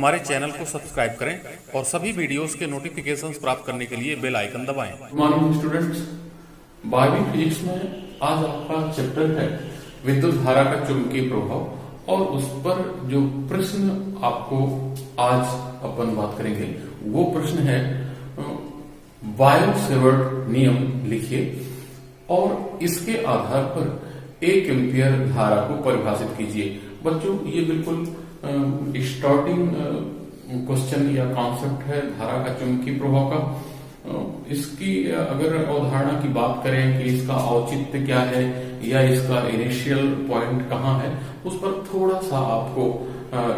हमारे चैनल को सब्सक्राइब करें और सभी वीडियोस के नोटिफिकेशंस प्राप्त करने के लिए बेल आइकन दबाएं। गुड मॉर्निंग स्टूडेंट्स, 12वीं फिजिक्स में आज आपका चैप्टर है विद्युत धारा का चुंबकीय प्रभाव और उस पर जो प्रश्न आपको आज अपन बात करेंगे वो प्रश्न है बायो-सेवर्ट नियम लिखिए और इसके आधार पर 1 एम्पियर धारा को परिभाषित कीजिए। बच्चों, ये बिल्कुल स्टार्टिंग क्वेश्चन या कॉन्सेप्ट है धारा का चुंबकीय प्रभाव का। इसकी अगर अवधारणा की बात करें कि इसका औचित्य क्या है या इसका इनिशियल पॉइंट कहाँ है, उस पर थोड़ा सा आपको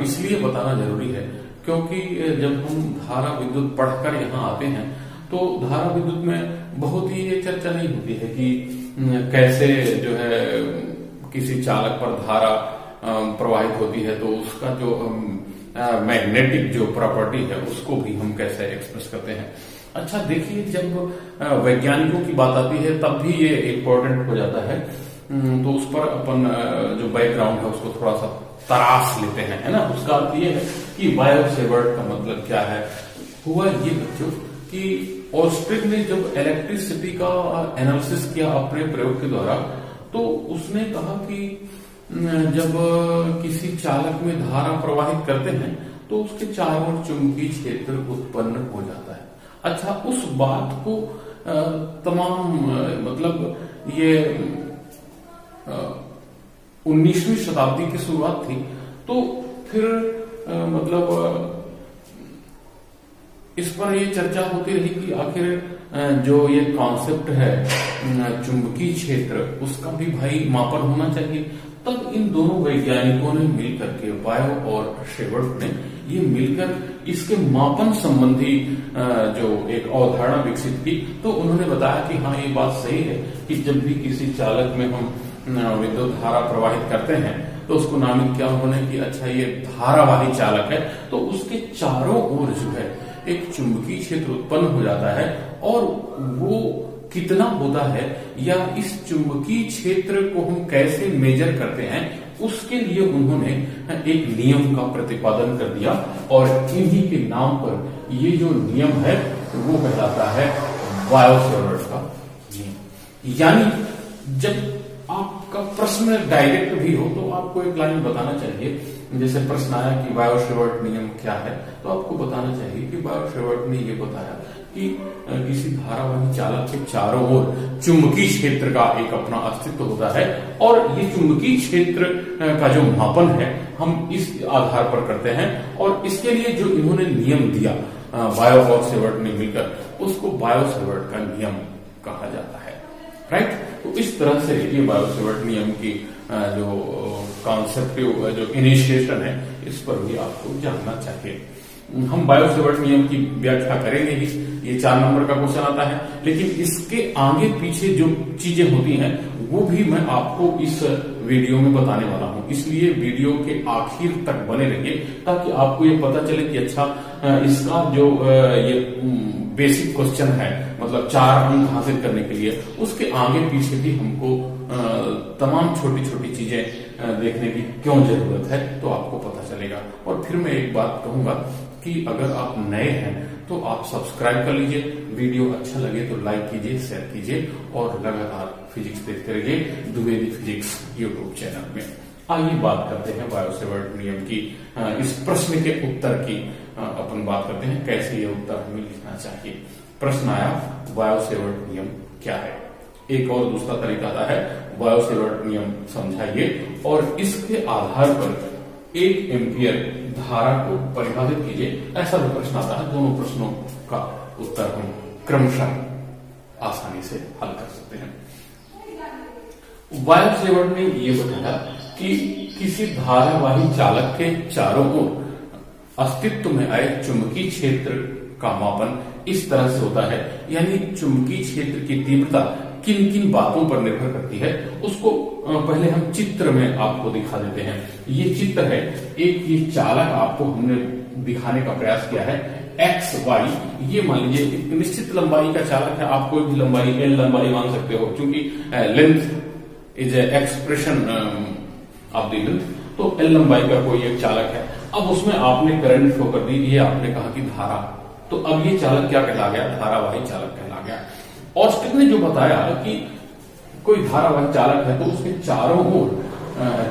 इसलिए बताना जरूरी है क्योंकि जब हम धारा विद्युत पढ़कर यहाँ आते हैं तो धारा विद्युत में बहुत ही ये चर्चा नहीं होती है कि कैसे जो है किसी चालक पर धारा प्रवाहित होती है तो उसका जो मैग्नेटिक जो प्रॉपर्टी है उसको भी हम कैसे एक्सप्रेस करते हैं। अच्छा देखिए, जब वैज्ञानिकों की बात आती है तब भी ये इम्पोर्टेंट हो जाता है, तो उस पर अपन जो बैकग्राउंड है उसको थोड़ा सा तराश लेते हैं, है ना। उसका अर्थ ये है कि बायो-सेवर्ट का मतलब क्या है। हुआ ये बच्चों कि ऑस्ट्रिन ने जब इलेक्ट्रिसिटी का एनालिसिस किया अपने प्रयोग के द्वारा, तो उसने कहा कि जब किसी चालक में धारा प्रवाहित करते हैं तो उसके चारों ओर चुंबकीय क्षेत्र उत्पन्न हो जाता है। अच्छा, उस बात को तमाम मतलब ये 19वीं शताब्दी की शुरुआत थी, तो फिर मतलब इस पर ये चर्चा होती रही कि आखिर जो ये कॉन्सेप्ट है चुंबकीय क्षेत्र, उसका भी भाई मापन होना चाहिए। तब इन दोनों वैज्ञानिकों ने मिलकर के बायो और सेवर्ट ने ये मिलकर इसके मापन संबंधी जो एक अवधारणा विकसित की। तो उन्होंने बताया कि हाँ, ये बात सही है कि जब भी किसी चालक में हम विद्युत धारा प्रवाहित करते हैं तो उसको नामित किया उन्होंने कि अच्छा ये धारावाही चालक है, तो उसके चारों ओर जो है एक चुंबकीय क्षेत्र उत्पन्न हो जाता है और वो कितना होता है या इस चुंबकीय क्षेत्र को हम कैसे मेजर करते हैं, उसके लिए उन्होंने एक नियम का प्रतिपादन कर दिया और इन्हीं के नाम पर ये जो नियम है वो कहलाता है बायो-सेवर्ट का नियम। यानी जब आपका प्रश्न डायरेक्ट भी हो तो आपको एक लाइन बताना चाहिए। जैसे प्रश्न आया कि बायो-सेवर्ट नियम क्या है, तो आपको बताना चाहिए कि बायो-सेवर्ट ने ये बताया कि किसी धारावाही चालक के चारों ओर चुंबकीय क्षेत्र का एक अपना अस्तित्व होता है और ये चुंबकीय क्षेत्र का जो मापन है हम इस आधार पर करते हैं और इसके लिए जो इन्होंने नियम दिया बायो और सेवर्ट ने मिलकर, उसको बायो-सेवर्ट का नियम कहा जाता है, राइट। तो इस तरह से ये बायो-सेवर्ट नियम की जो कॉन्सेप्टिव जो इनिशिएशन है इस पर भी आपको जानना चाहिए। हम बायो-सेवर्ट नियम की व्याख्या करेंगे ही, ये 4 नंबर का क्वेश्चन आता है, लेकिन इसके आगे पीछे जो चीजें होती हैं वो भी मैं आपको इस वीडियो में बताने वाला हूं। इसलिए वीडियो के आखिर तक बने रहिए ताकि आपको ये पता चले कि अच्छा इसका जो ये बेसिक क्वेश्चन है, मतलब 4 अंक हासिल करने के लिए उसके आगे पीछे भी हमको तमाम छोटी छोटी चीजें देखने की क्यों जरूरत है, तो आपको पता चलेगा। और फिर मैं एक बात कहूंगा कि अगर आप नए हैं तो आप सब्सक्राइब कर लीजिए, वीडियो अच्छा लगे तो लाइक कीजिए, शेयर कीजिए और लगातार फिजिक्स देखते रहिए द्विवेदी फिजिक्स यूट्यूब चैनल में। आइए बात करते हैं बायो-सेवर्ट नियम की, इस प्रश्न के उत्तर की अपन बात करते हैं कैसे ये उत्तर हमें लिखना चाहिए। प्रश्न आया बायो-सेवर्ट नियम क्या है। एक और दूसरा तरीका आता है बायो-सेवर्ट नियम समझाइए और इसके आधार पर 1 एम्पियर धारा को परिभाषित कीजिए। ऐसा भी प्रश्न आता है। दोनों प्रश्नों का उत्तर हम क्रमशः आसानी से हल कर सकते हैं। बायो-सेवर्ट ने ये बताया कि किसी धारावाही चालक के चारों ओर अस्तित्व में आए चुंबकीय क्षेत्र का मापन इस तरह से होता है, यानी चुंबकीय क्षेत्र की तीव्रता किन किन बातों पर निर्भर करती है उसको पहले हम चित्र में आपको दिखा देते हैं। ये चित्र है, एक ये चालक आपको हमने दिखाने का प्रयास किया है एक्स वाई। ये मान लीजिए एक निश्चित लंबाई का चालक है, आप कोई भी लंबाई एल लंबाई मान सकते हो क्योंकि length is a expression of the length. तो एल लंबाई का कोई एक चालक है, अब उसमें आपने करंट फ्लो कर दी, ये आपने कहा कि धारा, तो अब ये चालक क्या कहला गया? धारावाही चालक कहला गया। ऑस्टिन ने जो बताया कि कोई धारावाही चालक है तो उसके चारों ओर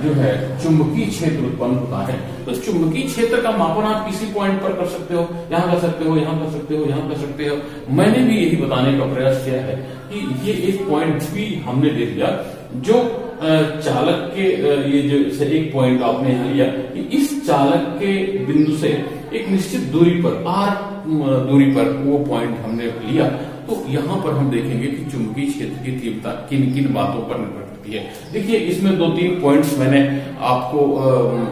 जो है चुंबकीय क्षेत्र उत्पन्न होता है। तो चुंबकीय क्षेत्र का मापन आप किसी पॉइंट पर कर सकते हो, यहां कर सकते हो, यहां कर सकते हो, यहां कर सकते हो। मैंने भी यही बताने का प्रयास किया है कि ये एक पॉइंट भी हमने ले लिया जो चालक के ये जो एक पॉइंट आपने यहां लिया कि इस चालक के बिंदु से एक निश्चित दूरी पर r दूरी पर वो पॉइंट हमने लिया। तो यहां पर हम देखेंगे कि चुंबकीय क्षेत्र की तीव्रता किन किन बातों पर निर्भर करती है। देखिए इसमें 2-3 पॉइंट्स मैंने आपको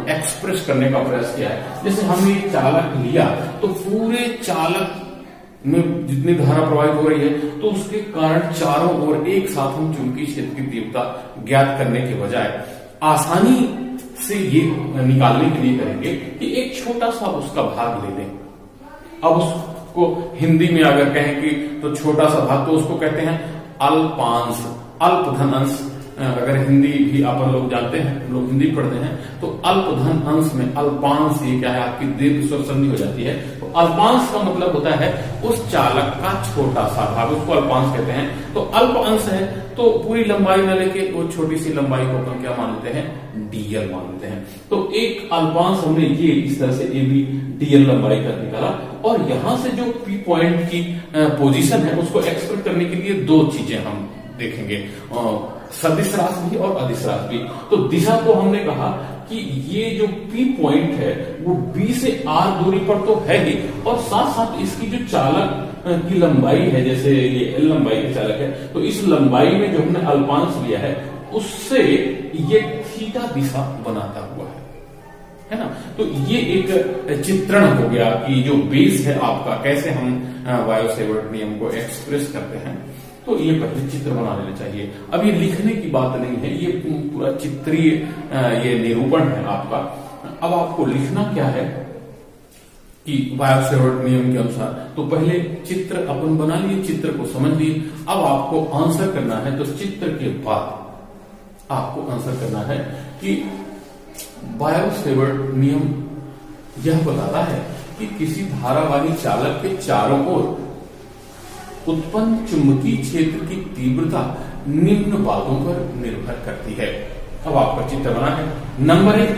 एक्सप्रेस करने का प्रयास किया है। जैसे हमने चालक लिया तो पूरे चालक में जितनी धारा प्रवाहित हो रही है तो उसके कारण चारों ओर एक साथ हम चुंबकीय क्षेत्र की तीव्रता ज्ञात करने के बजाय आसानी से ये निकालने के लिए करेंगे कि एक छोटा सा उसका भाग ले लें। अब उसको हिंदी में अगर कहें कि तो छोटा सा भाग, तो उसको कहते हैं अल्पांश, अल्पधन अंश। अगर हिंदी भी अपन लोग जानते हैं, लोग हिंदी पढ़ते हैं, तो अल्पधन अंश में अल्पांश ये क्या है? आपकी दीर्घ स्वर संधि हो जाती है। तो अल्पांश का मतलब होता है उस चालक का छोटा सा भाग, उसको अल्पांश कहते हैं। तो अल्प अंश है तो पूरी लंबाई न लेके वो छोटी सी लंबाई को अपन क्या मान लेते हैं? डीएल मान लेते हैं। तो एक अल्पांश हमने ये इस तरह से ए बी डीएल लंबाई का निकाला, और यहां से जो पी पॉइंट की पोजीशन है उसको एक्सप्रेस करने के लिए 2 चीजें हम देखेंगे, सदिश राशि भी और अदिश राशि भी। तो दिशा को हमने कहा कि ये जो पी पॉइंट है वो बी से आर दूरी पर तो है ही, और साथ साथ इसकी जो चालक की लंबाई है, जैसे ये एल लंबाई का चालक है, तो इस लंबाई में जो हमने अल्पांश लिया है उससे ये थीटा दिशा बनाता हुआ है ना। तो ये एक चित्रण हो गया कि जो बेस है आपका, कैसे हम बायो-सेवर्ट नियम को एक्सप्रेस करते हैं। तो ये पहले चित्र बना लेना चाहिए। अब ये लिखने की बात नहीं है, ये पूरा चित्रीय ये निरूपण है आपका। अब आपको लिखना क्या है कि बायो-सेवर्ट नियम के अनुसार, तो पहले चित्र अपन बना लिए, चित्र को समझ लिए। अब आपको आंसर करना है, तो चित्र के बाद आपको आंसर करना है कि बायो-सेवर्ट नियम यह बताता है कि किसी धारावाही चालक के चारों ओर उत्पन्न चुंबकीय क्षेत्र की तीव्रता निम्न बातों पर निर्भर करती है। अब आपका चित्र बना है। नंबर 1,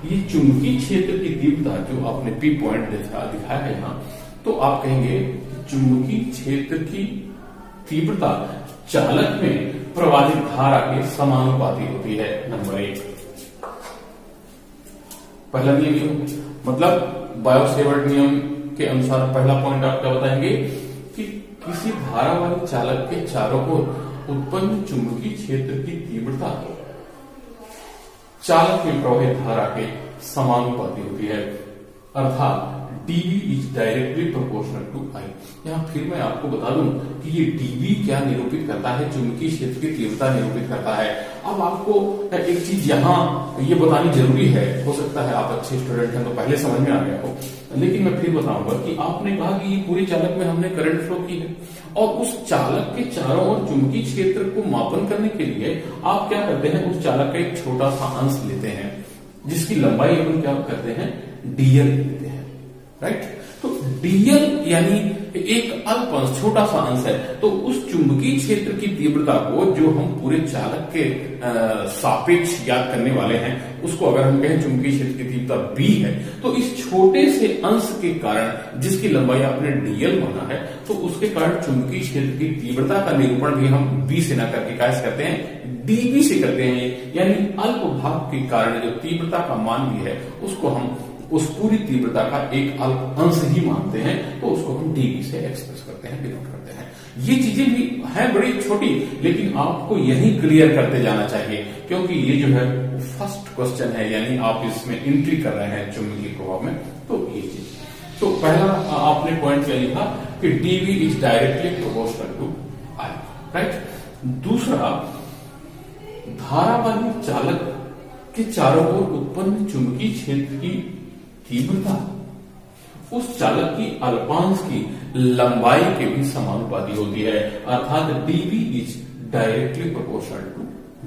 ये चुंबकीय क्षेत्र की तीव्रता जो आपने पी पॉइंट दिखाया है यहां, तो आप कहेंगे चुंबकीय क्षेत्र की तीव्रता चालक में प्रवाहित धारा के समानुपाती होती है। नंबर 1 पहला नियम, मतलब बायो-सेवर्ट नियम के अनुसार पहला पॉइंट आप क्या बताएंगे कि किसी धारावाही चालक के चारों ओर उत्पन्न चुंबकीय क्षेत्र की तीव्रता चालक में प्रवाहित धारा के समानुपाती होती है, अर्थात dV is directly proportional to I। यहाँ फिर मैं आपको बता दूं कि ये dV क्या निरूपित करता है? चुंबकीय क्षेत्र की तीव्रता निरूपित करता है। अब आपको एक चीज यहाँ ये बतानी जरूरी है, हो सकता है आप अच्छे स्टूडेंट हैं तो पहले समझ में आ गया हो, लेकिन मैं फिर बताऊंगा कि आपने कहा कि ये पूरे चालक में हमने करंट फ्लो की है, और उस चालक के चारों ओर चुंबकीय क्षेत्र को मापन करने के लिए आप क्या करते हैं? उस चालक का एक छोटा सा अंश लेते हैं, जिसकी लंबाई अपन क्या करते हैं? डीएल लेते हैं, राइट। तो डीएल यानी एक अल्प अंश, छोटा सा अंश है। तो उस चुंबकीय क्षेत्र की तीव्रता को जो हम पूरे चालक के सापेक्ष याद करने वाले हैं, उसको अगर हम कहें चुंबकीय क्षेत्र की तीव्रता बी है, तो इस छोटे से अंश के कारण, जिसकी लंबाई आपने डीएल माना है, तो उसके कारण चुंबकीय क्षेत्र की तीव्रता का निरूपण भी हम बी से न करके कैसे करते हैं? डीबी से करते हैं। यानी अल्प भाग के कारण जो तीव्रता का मान भी है उसको हम उस पूरी तीव्रता का एक अल्प अंश ही मानते हैं, तो उसको हम डीबी से एक्सप्रेस करते हैं, डिनोट करते हैं। ये चीजें भी हैं बड़ी छोटी, लेकिन आपको यही क्लियर करते जाना चाहिए, क्योंकि ये जो है फर्स्ट क्वेश्चन है, यानी आप इसमें एंट्री कर रहे हैं चुंबकीय प्रभाव में। तो ये चीज, तो पहला आपने पॉइंट क्या लिखा कि DV is directly proportional to I, right. दूसरा, धारावाही चालक के चारों ओर उत्पन्न चुंबकीय क्षेत्र की तीव्रता उस चालक की अल्पांश की लंबाई के भी समानुपाती होती है, अर्थात dV is directly proportional to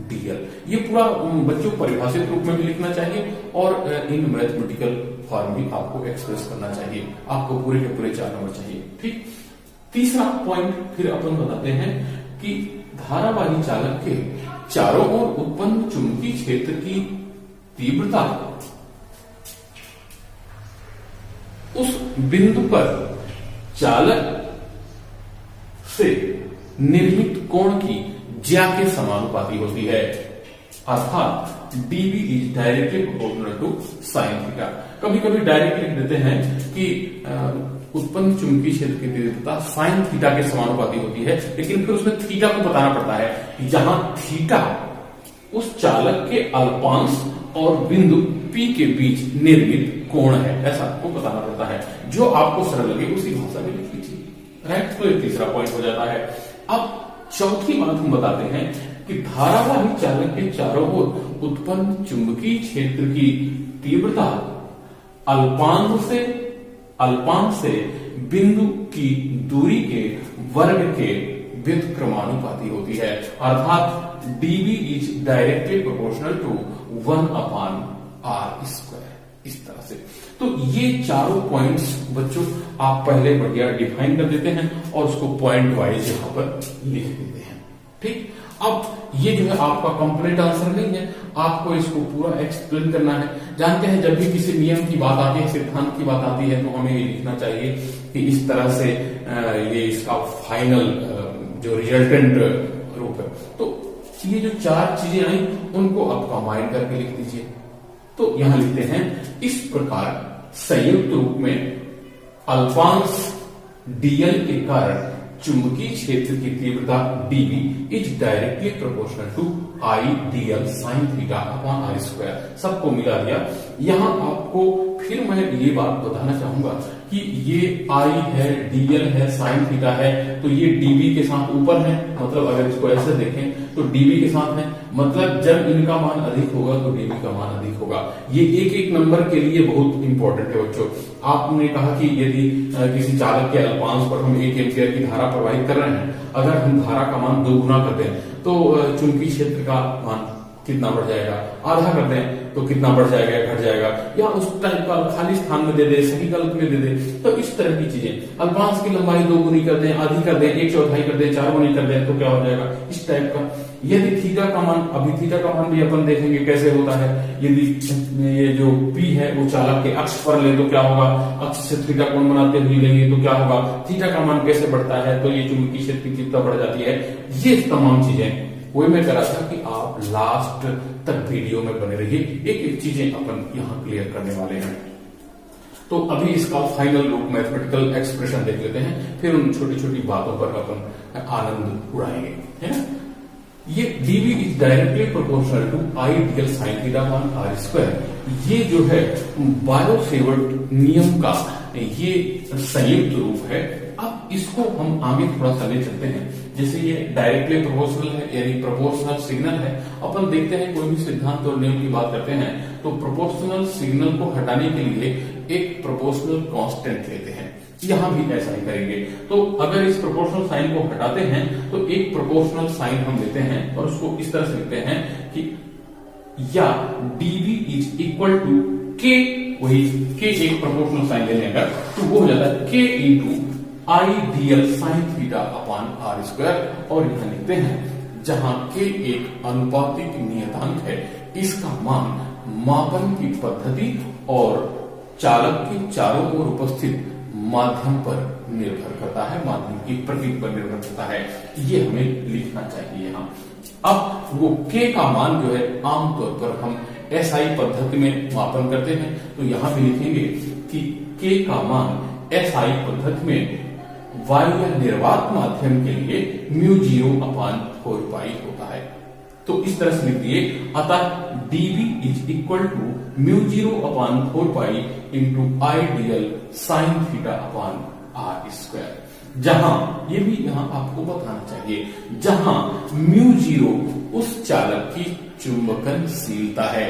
DL. ये पूरा बच्चों परिभाषित रूप में भी लिखना चाहिए और इन मैथमेटिकल फॉर्म भी आपको एक्सप्रेस करना चाहिए। आपको पूरे के पूरे 4 नंबर चाहिए। ठीक, तीसरा पॉइंट फिर अपन बताते हैं कि धारावाही चालक के चारों ओर उत्पन्न चुंबकीय क्षेत्र की तीव्रता उस बिंदु पर चालक से निर्मित कोण की ज्या के समानुपाती होती है, अर्थात dV is directly proportional to sine theta. कभी कभी डायरेक्ट लिख देते हैं कि उत्पन्न चुंबकीय क्षेत्र की तीव्रता साइन थीटा के समानुपाती होती है, लेकिन फिर उसमें थीटा को बताना पड़ता है कि जहां थीटा उस चालक के अल्पांश और बिंदु P के बीच निर्मित कोण है, ऐसा आपको बताना पड़ता है। जो आपको सरल लगे उसी भाषा में लिख लीजिए, राइट। तो ये तीसरा पॉइंट हो जाता है। अब चौथी बात हम बताते हैं कि धारावाही चालक के चारों ओर उत्पन्न चुंबकीय क्षेत्र की तीव्रता अल्पांश से बिंदु की दूरी के वर्ग के व्युत्क्रमानुपाती होती है, अर्थात dV is directly proportional to 1/r²। इस तरह से तो ये चारों पॉइंट्स बच्चों आप पहले बढ़िया डिफाइन कर देते हैं और उसको पॉइंट वाइज यहां पर लिख देते हैं। ठीक, अब ये जो है आपका कंप्लीट आंसर नहीं है, आपको इसको पूरा एक्सप्लेन करना है। जानते हैं जब भी किसी नियम की बात आती है, सिद्धांत की बात आती है, तो हमें ये लिखना चाहिए कि इस तरह से ये इसका फाइनल जो रिजल्टेंट रूप है। तो ये जो 4 चीजें आई उनको आप कंबाइन करके लिख दीजिए। तो यहां लिखते हैं इस प्रकार संयुक्त रूप में अल्पांश dl के कारण चुंबकीय क्षेत्र की तीव्रता dV is directly proportional to I dl sin theta upon r²। सबको मिला दिया। यहां आपको फिर मैं ये बात बताना चाहूंगा कि ये I है, dl है, sin थीटा है, तो ये dV के साथ ऊपर है, मतलब अगर इसको ऐसे देखें तो dV के साथ है, मतलब जब इनका मान अधिक होगा तो dV का मान अधिक होगा। ये एक एक नंबर के लिए बहुत इंपॉर्टेंट है बच्चों। आपने कहा कि यदि किसी चालक के अल्पांश पर हम 1 एम्पियर की धारा प्रवाहित कर रहे हैं, अगर हम धारा का मान 2 गुना कर दें तो चुंबकीय क्षेत्र का मान कितना बढ़ जाएगा, आधा कर दें तो कितना बढ़ जाएगा, घट जाएगा, या उस टाइप का खाली स्थान में दे दे, सही गलत में दे दे। तो इस तरह की चीजें अल्पांश की लंबाई 2 गुनी कर दें, आधी कर दें, 1/4 कर दें, 4 गुनी कर दें तो क्या हो जाएगा, इस टाइप का। यदि थीटा का मान, अभी थीटा का मान भी अपन देखेंगे कैसे होता है। यदि ये जो P है वो चालक के अक्ष पर ले तो क्या होगा, अक्ष से थीटा कोण बनाते हुए लेंगे तो क्या होगा, थीटा का मान कैसे बढ़ता है, तो ये चुंबकीय क्षेत्र की तीव्रता बढ़ जाती है। ये तमाम चीजें वही मैं कह रहा था कि आप लास्ट तक वीडियो में बने रहिए, एक एक चीजें अपन यहां क्लियर करने वाले हैं। तो अभी इसका फाइनल रूप मैथमेटिकल एक्सप्रेशन देख लेते हैं, फिर उन छोटी छोटी बातों पर अपन आनंद उड़ाएंगे, है ना। ये dV is directly proportional to I dl sin theta upon r²। ये जो है बायो-सेवर्ट नियम का ये संयुक्त रूप है। अब इसको हम आगे थोड़ा सा ले चलते हैं। जैसे ये डायरेक्टली प्रोपोर्शनल है, यानी प्रोपोर्शनल सिग्नल है। अपन देखते हैं कोई भी सिद्धांत और नियम की बात करते हैं तो प्रोपोर्शनल सिग्नल को हटाने के लिए एक प्रोपोर्शनल कांस्टेंट लेते हैं। यहां भी ऐसा ही करेंगे। तो अगर इस प्रोपोर्शनल साइन को हटाते हैं तो एक प्रोपोर्शनल साइन हम लेते हैं और उसको इस तरह से लिखते हैं कि या dV is equal to k, वही k एक प्रोपोर्शनल साइन लेने का तो वो हो जाता है k into I dl sin theta upon r²। और यहां लिखते हैं जहां k एक अनुपातिक नियतांक है, इसका मान मापन की पद्धति और चालक के चारों ओर उपस्थित माध्यम पर निर्भर करता है, माध्यम की प्रतीक पर निर्भर करता है। ये हमें लिखना चाहिए यहां। अब वो k का मान जो है आमतौर पर हम SI पद्धति में मापन करते हैं, तो यहां भी लिखेंगे कि k का मान SI पद्धति में y या निर्वात माध्यम के लिए μ0/4π होता है। तो इस तरह से लिख दिए। अतः dV is equal to μ0/4π into I dl sin theta upon r²। जहां ये भी यहां आपको बताना चाहिए, जहां μ0 उस चालक की चुंबकनशीलता है,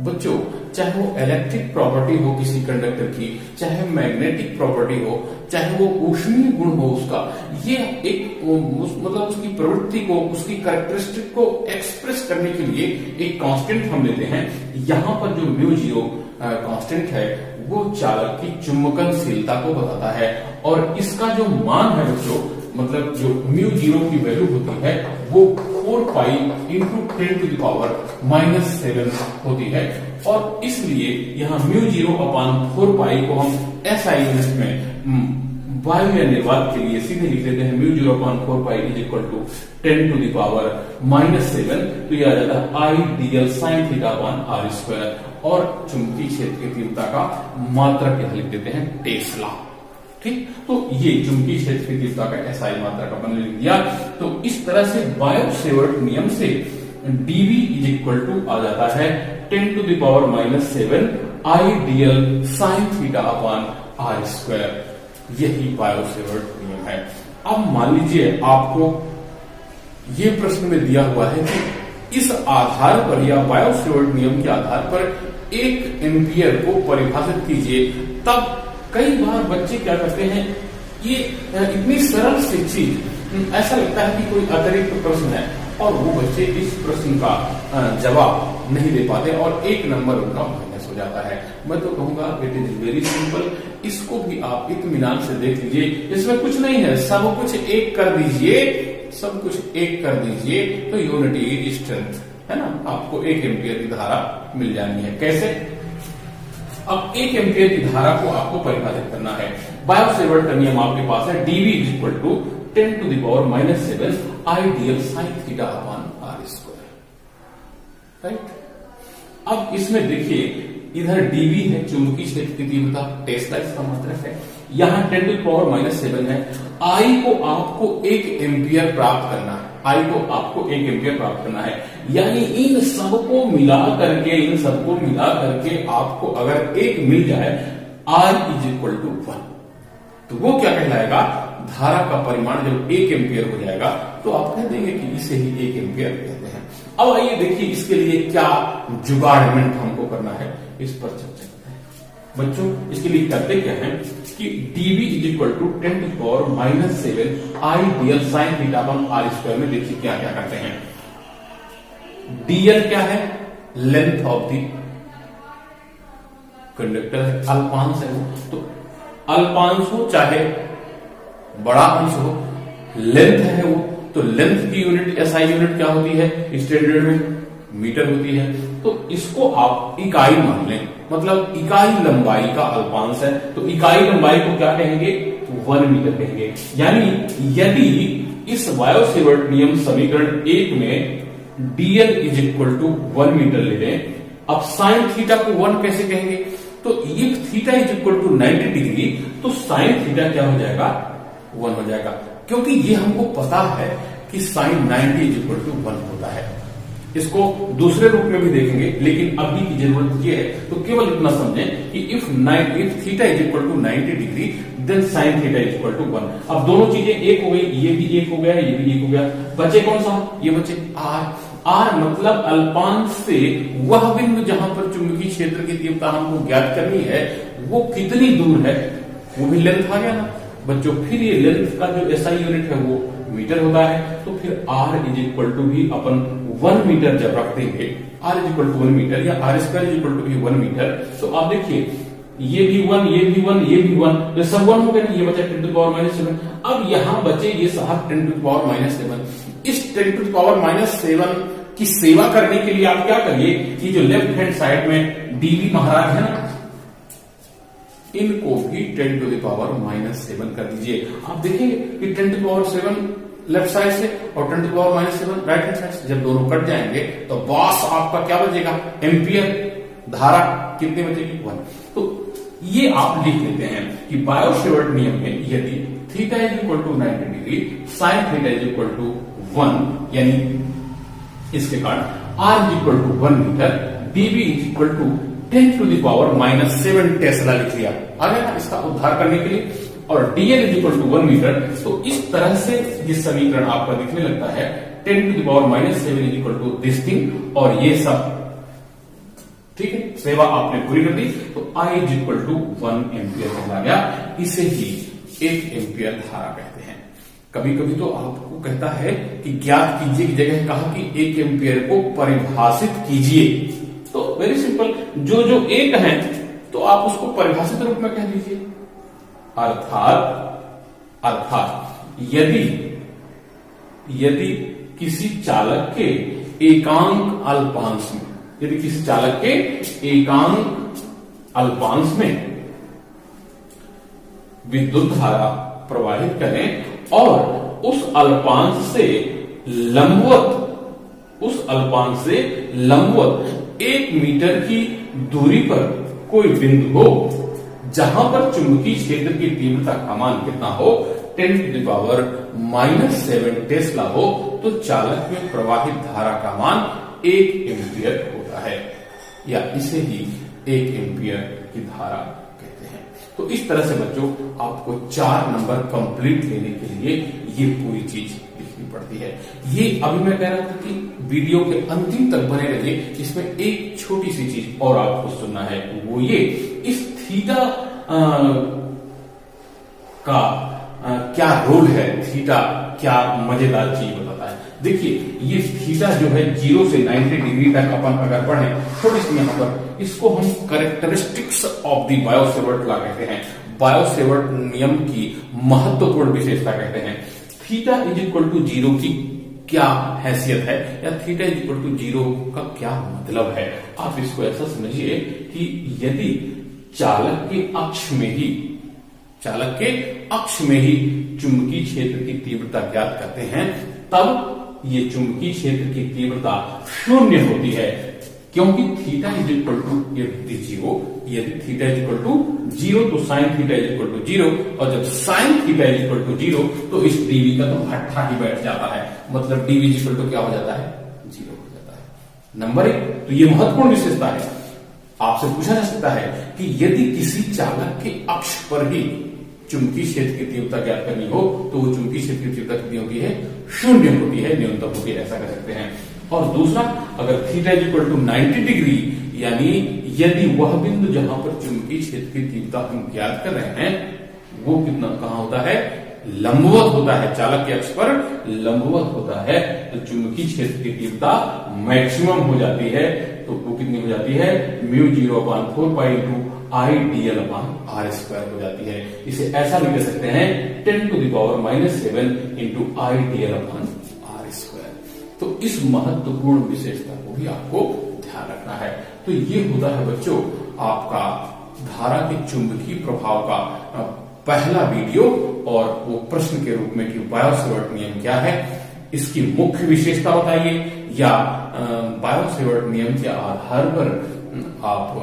बच्चों, चाहे वो इलेक्ट्रिक प्रॉपर्टी हो किसी कंडक्टर की, चाहे मैग्नेटिक प्रॉपर्टी हो, चाहे वो ऊष्मीय गुण हो उसका, ये एक मतलब उसकी प्रवृत्ति को, उसकी कैरेक्टरिस्टिक को एक्सप्रेस करने के लिए एक कांस्टेंट हम लेते हैं। यहां पर जो म्यू जीरो कांस्टेंट है वो चालक की चुंबकनशीलता को बताता है, और इसका जो मान है बच्चों, मतलब जो म्यू जीरो की वैल्यू होती है वो 4 पाई इंटू 10⁻⁻7 होती है, और इसलिए यहाँ म्यू जीरो अपान 4 पाई को हम SI यूनिट में वायु या निर्वात के लिए सीधे लिख लेते हैं। Mu zero upon 4 pi is equal to 10⁻⁻7, तो यह आ जाता है I dl sin theta upon r square, और चुंबकीय क्षेत्र की तीव्रता का मात्रक यहां लिख देते हैं टेस्ला। ठीक, तो ये चुंबकीय क्षेत्र की तीव्रता का SI मात्रक अपन ने लिख दिया। तो इस तरह से बायो-सेवर्ट नियम से dV इज इक्वल टू आ जाता है 10⁻⁻7 I dl sin theta upon r square. यही बायो-सेवर्ट नियम है। अब मान लीजिए आपको ये प्रश्न में दिया हुआ है कि इस आधार पर या बायो-सेवर्ट नियम के आधार पर 1 एम्पियर को परिभाषित कीजिए। तब कई बार बच्चे क्या करते हैं, ये इतनी सरल सी चीज ऐसा लगता है कि कोई अतिरिक्त प्रश्न है, और वो बच्चे इस प्रश्न का जवाब नहीं दे पाते और 1 नंबर उनका माइनस हो जाता है। मैं तो कहूंगा इट इज वेरी सिंपल, इसको भी आप इत्मीनान से देख लीजिए। इसमें कुछ नहीं है, सब कुछ एक कर दीजिए, सब कुछ एक कर दीजिए, तो यूनिटी स्ट्रेंथ है ना, आपको 1 एम्पियर की धारा मिल जानी है। कैसे? अब 1 एम्पियर की धारा को आपको परिभाषित करना है। बायो-सेवर्ट का नियम आपके पास है, dV is equal to 10⁻⁻7 I dl sin theta upon r square. Right, अब इसमें देखिए इधर dV है चुंबकीय क्षेत्र की तीव्रता, टेस्ला इसका मात्रक है, यहां 10⁻⁻7 है। I को आपको 1 एम्पियर प्राप्त करना है, I को आपको 1 एम्पियर प्राप्त करना है, यानी इन सबको मिला करके आपको अगर 1 मिल जाए, R इज इक्वल टू 1, तो वो क्या कहलाएगा, धारा का परिमाण जब 1 एम्पियर हो जाएगा तो आप कह देंगे कि इसे ही 1 एम्पियर कहते हैं। अब आइए देखिए इसके लिए क्या जुगाड़मेंट हमको करना है, इस पर चर्चा करते हैं। बच्चों, इसके लिए करते क्या है कि dV is equal to 10⁻⁻7 I dl sin theta upon r square में देखिए क्या क्या करते हैं। dl क्या है, लेंथ ऑफ द कंडक्टर है, अल्पांश है वो, तो अल्पांश हो चाहे बड़ा अंश हो, लेंथ है वो, तो लेंथ की यूनिट SI यूनिट क्या होती है स्टैंडर्ड में, मीटर होती है। तो इसको आप इकाई मान लें, मतलब इकाई लंबाई का अल्पांश है, तो इकाई लंबाई को क्या कहेंगे, 1 मीटर कहेंगे। यानी यदि इस बायो-सेवर्ट नियम समीकरण 1 में dl is equal to 1 metre ले लें, अब साइन थीटा को 1 कैसे कहेंगे, तो if theta is equal to 90 degree, तो साइन थीटा क्या हो जाएगा, 1 हो जाएगा, क्योंकि ये हमको पता है कि साइन 90 इज इक्वल टू 1 होता है। इसको दूसरे रूप में भी देखेंगे, लेकिन अभी की जरूरत ये है, तो केवल इतना समझें कि if theta is equal to 90 degree then sine theta is equal to 1। अब दोनों चीजें एक हो गई, ये भी एक हो गया, ये भी एक हो गया, बचे कौन सा, ये बचे R मतलब अल्पांश से वह बिंदु जहां पर चुंबकीय क्षेत्र की तीव्रता हमको ज्ञात करनी है वो कितनी दूर है, वो भी लेंथ आ गया ना बच्चों। फिर ये लेंथ का जो SI यूनिट है वो मीटर होता है, तो फिर R इज इक्वल टू भी अपन 1 मीटर जब रख देंगे, R is equal to 1 metre या R square is equal to भी 1 मीटर, तो आप देखिए ये भी 1, ये भी 1, ये भी 1, तो सब 1 हो गए, ये बचा 10⁻⁻7। अब यहां बचे ये साहब 10⁻⁻7। इस 10⁻⁻7 की सेवा करने के लिए आप क्या करिए कि जो लेफ्ट हैंड साइड में dV महाराज है ना, इनको भी 10⁻⁻7 कर दीजिए। आप देखेंगे कि 10⁻7 लेफ्ट साइड से और 10⁻⁻7 राइट हैंड साइड से, जब दोनों कट जाएंगे तो बॉस आपका क्या बचेगा, एम्पियर, धारा कितनी बचेगी, 1। तो ये आप लिख लेते हैं कि बायो-सेवर्ट नियम में यदि theta is equal to 90 degree, sine theta is equal to 1, यानी इसके कारण R is equal to 1 metre, dV is equal to 10⁻⁻7 tesla लिख लिया, आ गया ना इसका उद्धार करने के लिए, और dl is equal to 1 metre. तो इस तरह से ये समीकरण आपका दिखने लगता है 10⁻⁻7 is equal to this thing, और ये सब ठीक है। सेवा आपने पूरी कर दी तो I is equal to 1 ampere कहला गया। इसे ही 1 एम्पियर धारा कहते हैं। कभी कभी तो आपको कहता है कि ज्ञात कीजिए की जगह कहा कि 1 एम्पियर को परिभाषित कीजिए, तो वेरी सिंपल, जो जो एक है तो आप उसको परिभाषित रूप में कह दीजिए। अर्थात यदि किसी चालक के एकांक अल्पांश में, यदि किसी चालक के एकांक अल्पांश में विद्युत धारा प्रवाहित करें और उस अल्पांश से लंबवत 1 मीटर की दूरी पर कोई बिंदु हो जहां पर चुंबकीय क्षेत्र की तीव्रता का मान कितना हो, 10⁻⁷ टेस्ला हो, तो चालक में प्रवाहित धारा का मान 1 एम्पियर होता है, या इसे ही 1 एम्पियर की धारा कहते हैं। तो इस तरह से बच्चों आपको 4 नंबर कंप्लीट लेने के लिए ये पूरी चीज लिखनी पड़ती है। ये अभी मैं कह रहा था कि वीडियो के अंतिम तक बने रहिए, इसमें एक छोटी सी चीज और आपको सुनना है, वो ये, इस थीटा का क्या रोल है, थीटा क्या मजेदार चीज बताता है। देखिए ये थीटा जो है 0 से 90 डिग्री तक अपन अगर पढ़े, थोड़ी सी यहां पर इसको हम characteristics of the Biot-Savart law कहते हैं, बायो-सेवर्ट नियम की महत्वपूर्ण विशेषता कहते हैं। थीटा इज इक्वल टू 0 की क्या हैसियत है, या थीटा इज इक्वल टू 0 का क्या मतलब है। आप इसको ऐसा समझिए कि यदि चालक के अक्ष में ही चुंबकीय क्षेत्र की तीव्रता ज्ञात करते हैं, तब ये चुंबकीय क्षेत्र की तीव्रता 0 होती है, क्योंकि थीटा इज इक्वल टू 0। यदि थीटा इज इक्वल टू 0 तो sine theta is equal to 0, और जब sine theta is equal to 0 तो इस डीवी का तो भट्ठा ही बैठ जाता है, मतलब डीवी इज इक्वल टू क्या हो जाता है, 0 हो जाता है। नंबर 1, तो ये महत्वपूर्ण विशेषता है। आपसे पूछा जा सकता है कि यदि किसी चालक के अक्ष पर ही चुंबकीय क्षेत्र की तीव्रता ज्ञात करनी हो तो वो चुंबकीय क्षेत्र की तीव्रता कितनी होती है, 0 होती है, न्यूनतम होती है, ऐसा कह सकते हैं। और दूसरा, अगर theta is equal to 90 degree, यानी यदि वह बिंदु जहां पर चुंबकीय क्षेत्र की तीव्रता हम ज्ञात कर रहे हैं वो कितना कहां होता है, लंबवत होता है, चालक के अक्ष पर लंबवत होता है, तो चुंबकीय क्षेत्र की तीव्रता मैक्सिमम हो जाती है। तो वो कितनी हो जाती है, μ0/4 पाई इंटू IdL/r² हो जाती है। इसे ऐसा भी कह सकते हैं 10⁻⁷ इंटू IdL/r²। तो इस महत्वपूर्ण विशेषता को भी आपको ध्यान रखना है। तो ये होता है बच्चों आपका धारा के चुंबकीय प्रभाव का पहला वीडियो, और वो प्रश्न के रूप में कि बायो-सेवर्ट नियम क्या है, इसकी मुख्य विशेषता बताइए, या बायो-सेवर्ट नियम के आधार पर आप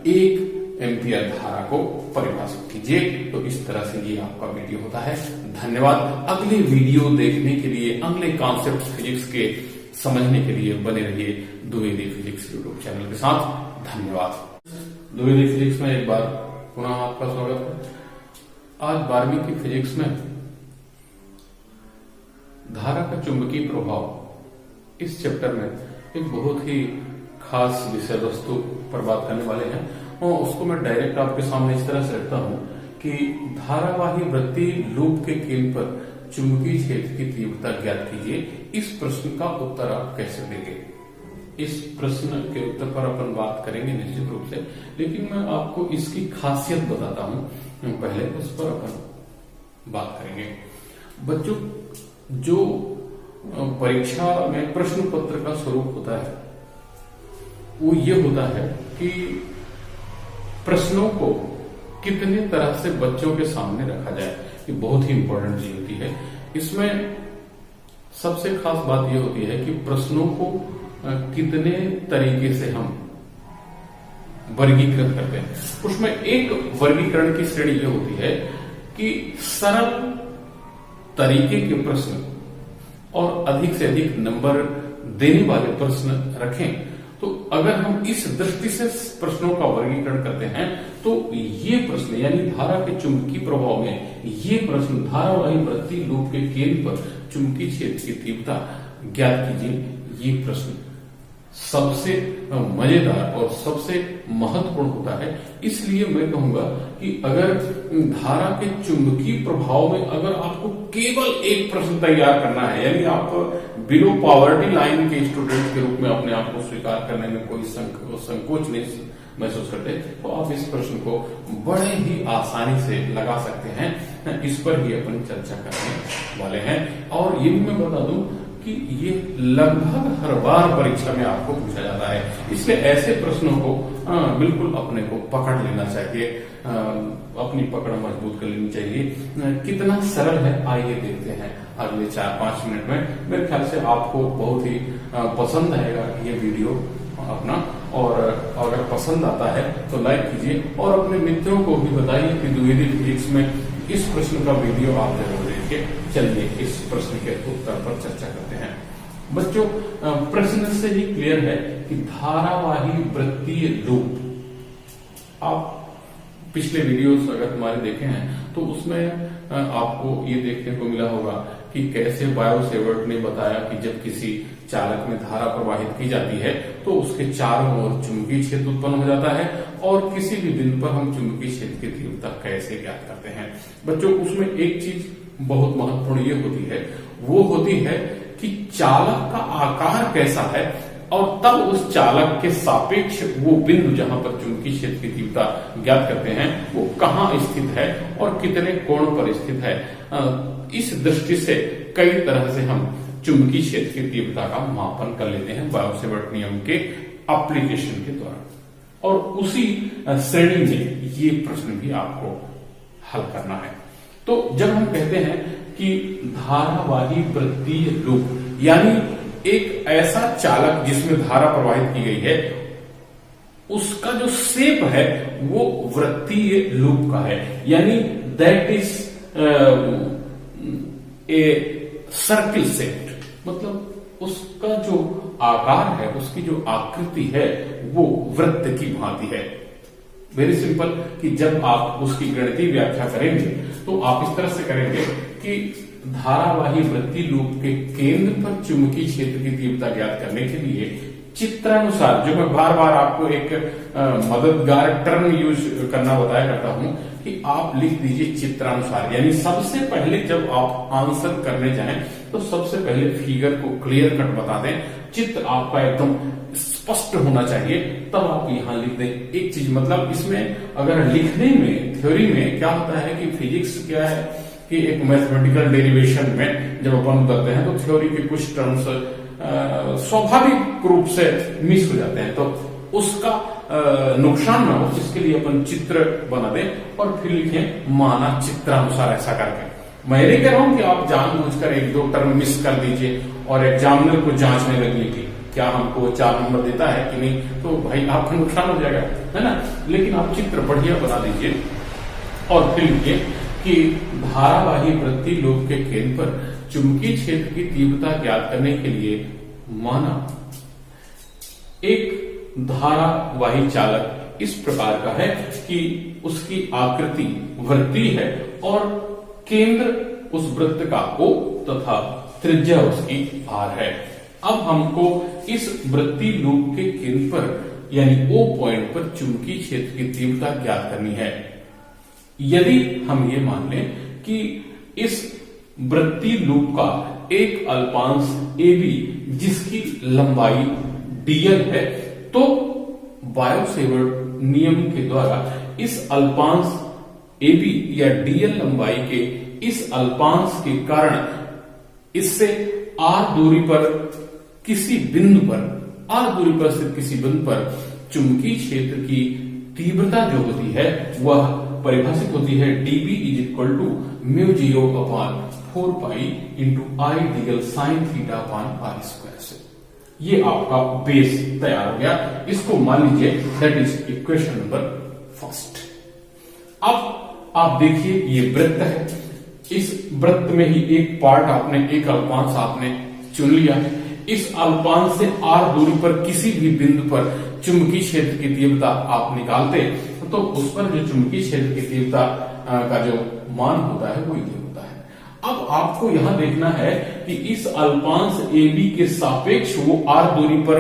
1 एम्पियर धारा को परिभाषित कीजिए। तो इस तरह से ये आपका वीडियो होता है। धन्यवाद। अगले वीडियो देखने के लिए, अगले कॉन्सेप्ट फिजिक्स के समझने के लिए बने रहिए द्विवेदी फिजिक्स यूट्यूब चैनल के साथ। धन्यवाद। द्विवेदी फिजिक्स में एक बार पुनः आपका स्वागत है। आज 12वीं की फिजिक्स में धारा का चुंबकीय प्रभाव, इस चैप्टर में एक बहुत ही खास विषय वस्तु पर बात करने वाले हैं, और उसको मैं डायरेक्ट आपके सामने इस तरह से रखता हूं कि धारावाही वृत्ति लूप के केंद्र पर चुंबकीय क्षेत्र की तीव्रता ज्ञात कीजिए। इस प्रश्न का उत्तर आप कैसे देंगे, इस प्रश्न के उत्तर पर अपन बात करेंगे निश्चित रूप से, लेकिन मैं आपको इसकी खासियत बताता हूं, पहले उस पर अपन बात करेंगे। बच्चों, जो परीक्षा में प्रश्न पत्र का स्वरूप होता है वो ये होता है कि प्रश्नों को कितने तरह से बच्चों के सामने रखा जाए, ये बहुत ही इंपॉर्टेंट चीज होती है। इसमें सबसे खास बात ये होती है कि प्रश्नों को कितने तरीके से हम वर्गीकृत करते हैं। उसमें एक वर्गीकरण की श्रेणी ये होती है कि सरल तरीके के प्रश्न और अधिक से अधिक नंबर देने वाले प्रश्न रखें। तो अगर हम इस दृष्टि से प्रश्नों का वर्गीकरण करते हैं तो ये प्रश्न, यानी धारा के चुंबकीय प्रभाव में ये प्रश्न, धारावाही वृत्ति लूप के केंद्र पर चुंबकीय क्षेत्र की तीव्रता ज्ञात कीजिए, ये प्रश्न सबसे मजेदार और सबसे महत्वपूर्ण होता है। इसलिए मैं कहूंगा कि अगर धारा के चुंबकीय प्रभाव में अगर आपको केवल एक प्रश्न तैयार करना है, यानी आप बिलो पॉवर्टी लाइन के स्टूडेंट के रूप में अपने आप को स्वीकार करने में कोई संकोच नहीं महसूस करते, तो आप इस प्रश्न को बड़े ही आसानी से लगा सकते हैं। इस पर ही अपन चर्चा करने वाले हैं। और ये भी मैं बता दूं कि ये लगभग हर बार परीक्षा में आपको पूछा जाता है, इसलिए ऐसे प्रश्नों को बिल्कुल अपने को पकड़ लेना चाहिए, अपनी पकड़ मजबूत कर लेनी चाहिए। कितना सरल है आइए देखते हैं अगले 4-5 मिनट में। मेरे ख्याल से आपको बहुत ही पसंद आएगा ये वीडियो अपना, और अगर पसंद आता है तो लाइक कीजिए और अपने मित्रों को भी बताइए कि द्विवेदी फिजिक्स में इस प्रश्न का वीडियो आप जरूर देखिए। चलिए इस प्रश्न के उत्तर पर चर्चा करते हैं। बच्चों, प्रश्न से ही क्लियर है कि धारावाही वृत्तीय लूप, आप पिछले वीडियोस अगर तुम्हारे देखे हैं तो उसमें आपको ये देखने को मिला होगा कि कैसे बायो-सेवर्ट ने बताया कि जब किसी चालक में धारा प्रवाहित की जाती है तो उसके चारों ओर चुंबकीय क्षेत्र उत्पन्न हो जाता है, और किसी भी बिंदु पर हम चुंबकीय क्षेत्र की तीव्रता कैसे ज्ञात करते हैं। बच्चों, उसमें एक चीज बहुत महत्वपूर्ण ये होती है, वो होती है कि चालक का आकार कैसा है, और तब उस चालक के सापेक्ष वो बिंदु जहां पर चुंबकीय क्षेत्र की तीव्रता ज्ञात करते हैं वो कहाँ स्थित है और कितने कोण पर स्थित है। इस दृष्टि से कई तरह से हम चुंबकीय क्षेत्र की तीव्रता का मापन कर लेते हैं बायो-सेवर्ट नियम के एप्लीकेशन के द्वारा, और उसी श्रेणी में ये प्रश्न भी आपको हल करना है। तो जब हम कहते हैं कि धारावाही वृत्तीय लूप, यानी एक ऐसा चालक जिसमें धारा प्रवाहित की गई है, उसका जो शेप है वो वृत्तीय लूप का है, यानी that is a circle shape, मतलब उसका जो आकार है, उसकी जो आकृति है वो वृत्त की भांति है। वेरी सिंपल कि जब आप उसकी गणितीय व्याख्या करेंगे तो आप इस तरह से करेंगे कि धारावाही वृत्तीय लूप के केंद्र पर चुंबकीय क्षेत्र की तीव्रता ज्ञात करने के लिए चित्रानुसार, जो मैं बार बार आपको एक मददगार टर्म यूज करना बताया करता हूं कि आप लिख दीजिए चित्रानुसार, यानी सबसे पहले जब आप आंसर करने जाएं तो सबसे पहले फिगर को क्लियर कट बता दें, चित्र आपका एकदम स्पष्ट होना चाहिए, तब आप यहां लिख दें। एक चीज मतलब इसमें अगर लिखने में थ्योरी में क्या होता है कि फिजिक्स क्या है कि एक मैथमेटिकल डेरिवेशन में जब अपन करते हैं तो थ्योरी के कुछ टर्म्स स्वाभाविक रूप से मिस हो जाते हैं, तो उसका नुकसान ना हो इसके लिए अपन चित्र बना दें और फिर लिखें माना चित्रानुसार ऐसा करके। मैं नहीं कह रहा हूं कि आप जानबूझकर 1-2 टर्म मिस कर दीजिए और एग्जामिनर को जांचने लगिए कि क्या हमको 4 नंबर देता है कि नहीं, तो भाई आपका नुकसान हो जाएगा, है ना। लेकिन आप चित्र बढ़िया बना दीजिए और फिर लिखिए कि धारावाही वृत्तीय लूप के केंद्र पर चुंबकीय क्षेत्र की तीव्रता ज्ञात करने के लिए माना एक धारावाही चालक इस प्रकार का है कि उसकी आकृति वृत्तीय है और केंद्र उस वृत्त का O तथा त्रिज्या उसकी R है। अब हमको इस वृत्तीय लूप के केंद्र पर यानी O पॉइंट पर चुंबकीय क्षेत्र की तीव्रता ज्ञात करनी है। यदि हम ये मान लें कि इस वृत्तीय लूप का एक अल्पांश AB जिसकी लंबाई dl है, तो बायो-सेवर्ट नियम के द्वारा इस अल्पांश AB या dl लंबाई के इस अल्पांश के कारण इससे r दूरी पर किसी बिंदु पर स्थित किसी बिंदु पर चुंबकीय क्षेत्र की तीव्रता जो होती है वह परिभाषित होती है dB = μ0/4 pi × I dl sin θ/r² से। ये आपका बेस तैयार हो गया, इसको मान लीजिए दैट इज इक्वेशन नंबर 1। अब आप देखिए ये वृत्त है, इस वृत्त में ही एक पार्ट आपने, एक अल्पांश आपने चुन लिया है। इस अल्पांश से r दूरी पर किसी भी बिंदु पर चुंबकीय क्षेत्र की तीव्रता आप निकालते तो उस पर जो चुंबकीय क्षेत्र की तीव्रता का जो मान होता है वो ये होता है। अब आपको यहां देखना है कि इस अल्पांश AB के सापेक्ष वो R दूरी पर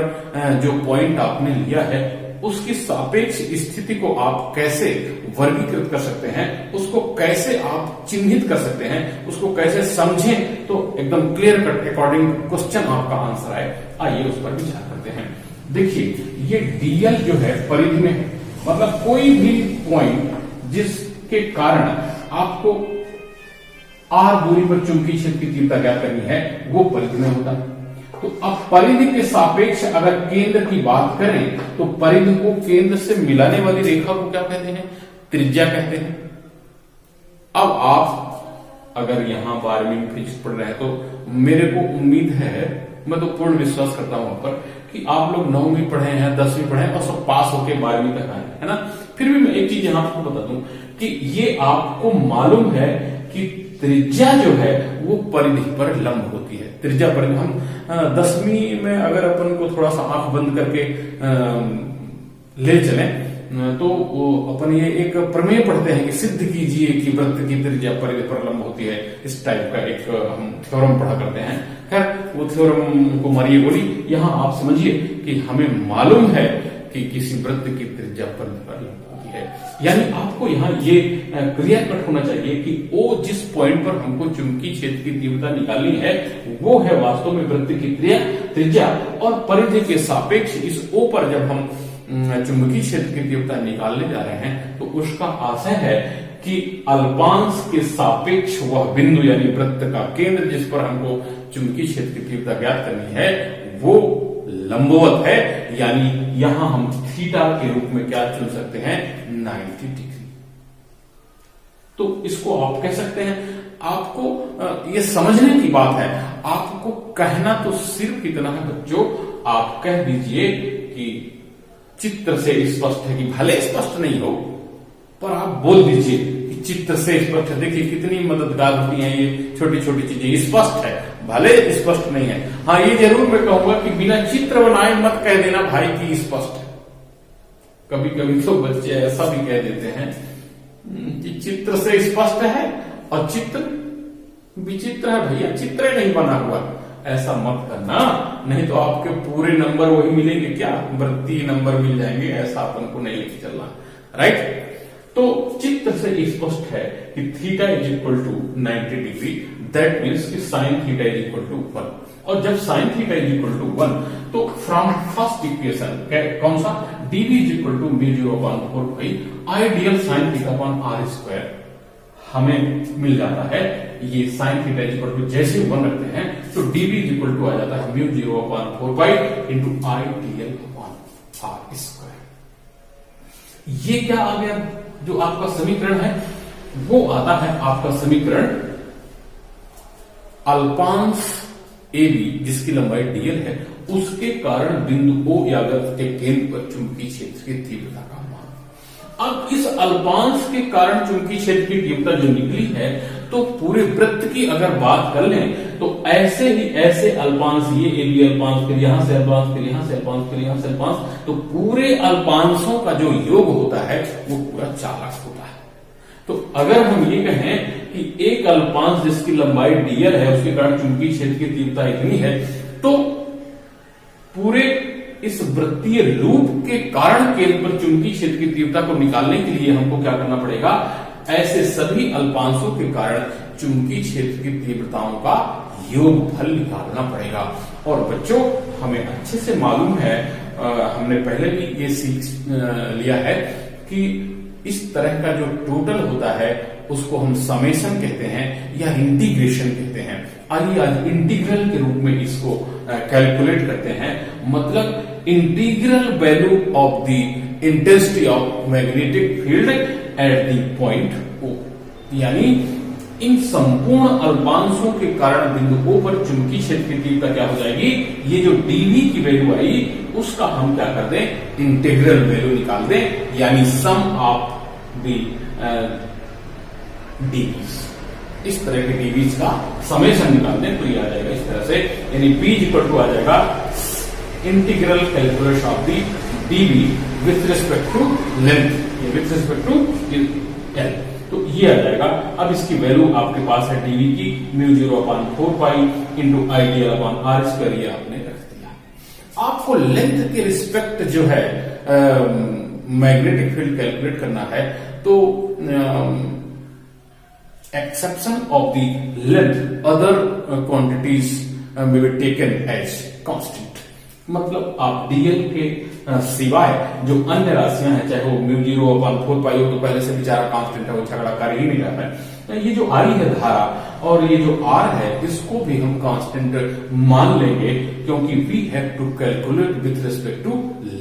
जो पॉइंट आपने लिया है उसकी सापेक्ष स्थिति को आप कैसे वर्गीकृत कर सकते हैं, उसको कैसे आप चिन्हित कर सकते हैं, उसको कैसे समझें तो एकदम क्लियर कट अकॉर्डिंग क्वेश्चन आपका आंसर आए। आइए उस पर विचार करते हैं। देखिए ये DL जो है परिधि में है, मतलब कोई भी पॉइंट जिसके कारण आपको R दूरी पर चुंबकीय क्षेत्र की तीव्रता ज्ञात करनी है वो परिधि में होता है। तो अब परिधि के सापेक्ष अगर केंद्र की बात करें तो परिधि को केंद्र से मिलाने वाली रेखा को क्या कहते हैं? त्रिज्या कहते हैं। अब आप अगर यहां 12वीं फिजिक्स पढ़ रहे हैं तो मेरे को उम्मीद है, मैं तो पूर्ण विश्वास करता हूं पर कि आप लोग 9वीं पढ़े हैं, 10वीं पढ़े हैं और सब पास होके 12वीं तक आए है ना। फिर भी मैं एक चीज यहां आपको बता दूं कि ये आपको मालूम है कि त्रिज्या जो है वो परिधि पर लंब होती है। त्रिज्या परिधि हम 10वीं में अगर अपन को थोड़ा सा आंख बंद करके ले चलें तो अपन ये एक प्रमेय पढ़ते हैं कि सिद्ध कीजिए कि वृत्त की त्रिज्या परिधि पर लंब होती है। इस टाइप का एक हम थ्योरम पढ़ा करते हैं। खैर वो थ्योरम को मारिए गोली, यहाँ आप समझिए कि हमें मालूम है कि किसी वृत्त की त्रिज्या परिधि पर लंब होती है। यानी आपको यहाँ ये क्लियर कट होना चाहिए कि ओ जिस पॉइंट पर हमको चुंबकीय क्षेत्र की तीव्रता निकालनी है वो है वास्तव में वृत्त की त्रिज्या, और परिधि के सापेक्ष इस ओ पर जब हम चुंबकीय क्षेत्र की तीव्रता निकालने जा रहे हैं तो उसका आशय है कि अल्पांश के सापेक्ष वह बिंदु यानी वृत्त का केंद्र जिस पर हमको चुंबकीय क्षेत्र की तीव्रता ज्ञात करनी है वो लंबवत है। यानी यहां हम थीटा के रूप में क्या चुन सकते हैं? 90 डिग्री। तो इसको आप कह सकते हैं। आपको ये समझने की बात है, आपको कहना तो सिर्फ इतना है बच्चों, आप कह दीजिए कि चित्र से स्पष्ट है, कि भले स्पष्ट नहीं हो पर आप बोल दीजिए कि चित्र से स्पष्ट है। देखिए कितनी मददगार होती हैं ये छोटी छोटी चीजें। स्पष्ट है भले स्पष्ट नहीं है। हाँ ये जरूर मैं कहूंगा कि बिना चित्र बनाए मत कह देना भाई कि स्पष्ट है। कभी कभी तो बच्चे ऐसा भी कह देते हैं कि चित्र से स्पष्ट है और चित्र विचित्र है। भैया चित्र नहीं बना हुआ, ऐसा मत करना, नहीं तो आपके पूरे नंबर वही मिलेंगे क्या? वृत्तीय नंबर मिल जाएंगे। ऐसा अपन को नहीं लेके चलना, राइट। तो चित्र से स्पष्ट है कि theta is equal to 90 degree, that means कि sine theta is equal to 1। और जब sine theta is equal to 1 तो फ्रॉम फर्स्ट इक्वेशन कौन सा? dv is equal to μ0/4 I D L sine theta upon r square हमें मिल जाता है। ये sine theta is equal to जैसे 1 रखते हैं तो dv इज इक्वल टू आ जाता है μ0/4 into I D L upon r square. ये क्या आ गया? जो आपका समीकरण है वो आता है आपका समीकरण अल्पांश AB जिसकी लंबाई dl है उसके कारण बिंदु O या वृत्त के केंद्र पर चुंबकीय क्षेत्र की तीव्रता का मान। अब इस अल्पांश के कारण चुंबकीय क्षेत्र की तीव्रता जो निकली है तो पूरे वृत्त की अगर बात कर लें तो ऐसे ही ऐसे अल्पांश, ये AB अल्पांश, फिर यहां से अल्पांश, फिर यहां से अल्पांश, फिर यहां से अल्पांश, तो पूरे अल्पांशों का जो योग होता है वो पूरा 4 होता है। तो अगर हम ये कहें कि एक अल्पांश जिसकी लंबाई dl है उसके कारण चुंबकीय क्षेत्र की तीव्रता इतनी है, तो पूरे इस वृत्तीय लूप के कारण केंद्र पर चुंबकीय क्षेत्र की तीव्रता को निकालने के लिए हमको क्या करना पड़ेगा? ऐसे सभी अल्पांशों के कारण चुंबकीय क्षेत्र की तीव्रताओं का योगफल निकालना पड़ेगा। और बच्चों हमें अच्छे से मालूम है, हमने पहले भी ये सीख लिया है कि इस तरह का जो टोटल होता है उसको हम समेशन कहते हैं या इंटीग्रेशन कहते हैं। आइए आज इंटीग्रल के रूप में इसको कैलकुलेट करते हैं। मतलब integral value of the intensity of magnetic field at the point O, यानी इन संपूर्ण अल्पांशों के कारण बिंदु O पर चुंबकीय क्षेत्र की तीव्रता क्या हो जाएगी? ये जो dv की वैल्यू आई उसका हम क्या कर दें? इंटीग्रल वैल्यू निकाल दें, यानी सम ऑफ द dv's। इस तरह के dv's का समेशन निकाल दें तो ये आ जाएगा इस तरह से, यानी p इक्वल टू आ जाएगा integral calculation of the dv with respect to length, with respect to l। तो ये आ जाएगा। अब इसकी वैल्यू आपके पास है dv की μ0/4 इंटू IDL/r², ये आपने रख दिया। आपको लेंथ के रिस्पेक्ट जो है मैग्नेटिक फील्ड कैलकुलेट करना है, तो exception of the length other quantities may be taken as constant, मतलब आप dl के सिवाय जो अन्य राशियां हैं, चाहे वो μ0/4 हो, तो पहले से बेचारा कांस्टेंट है, वो झगड़ा कर ही नहीं रहा है। ये जो आई है धारा और ये जो r है, इसको भी हम कांस्टेंट मान लेंगे, क्योंकि we have to calculate with respect to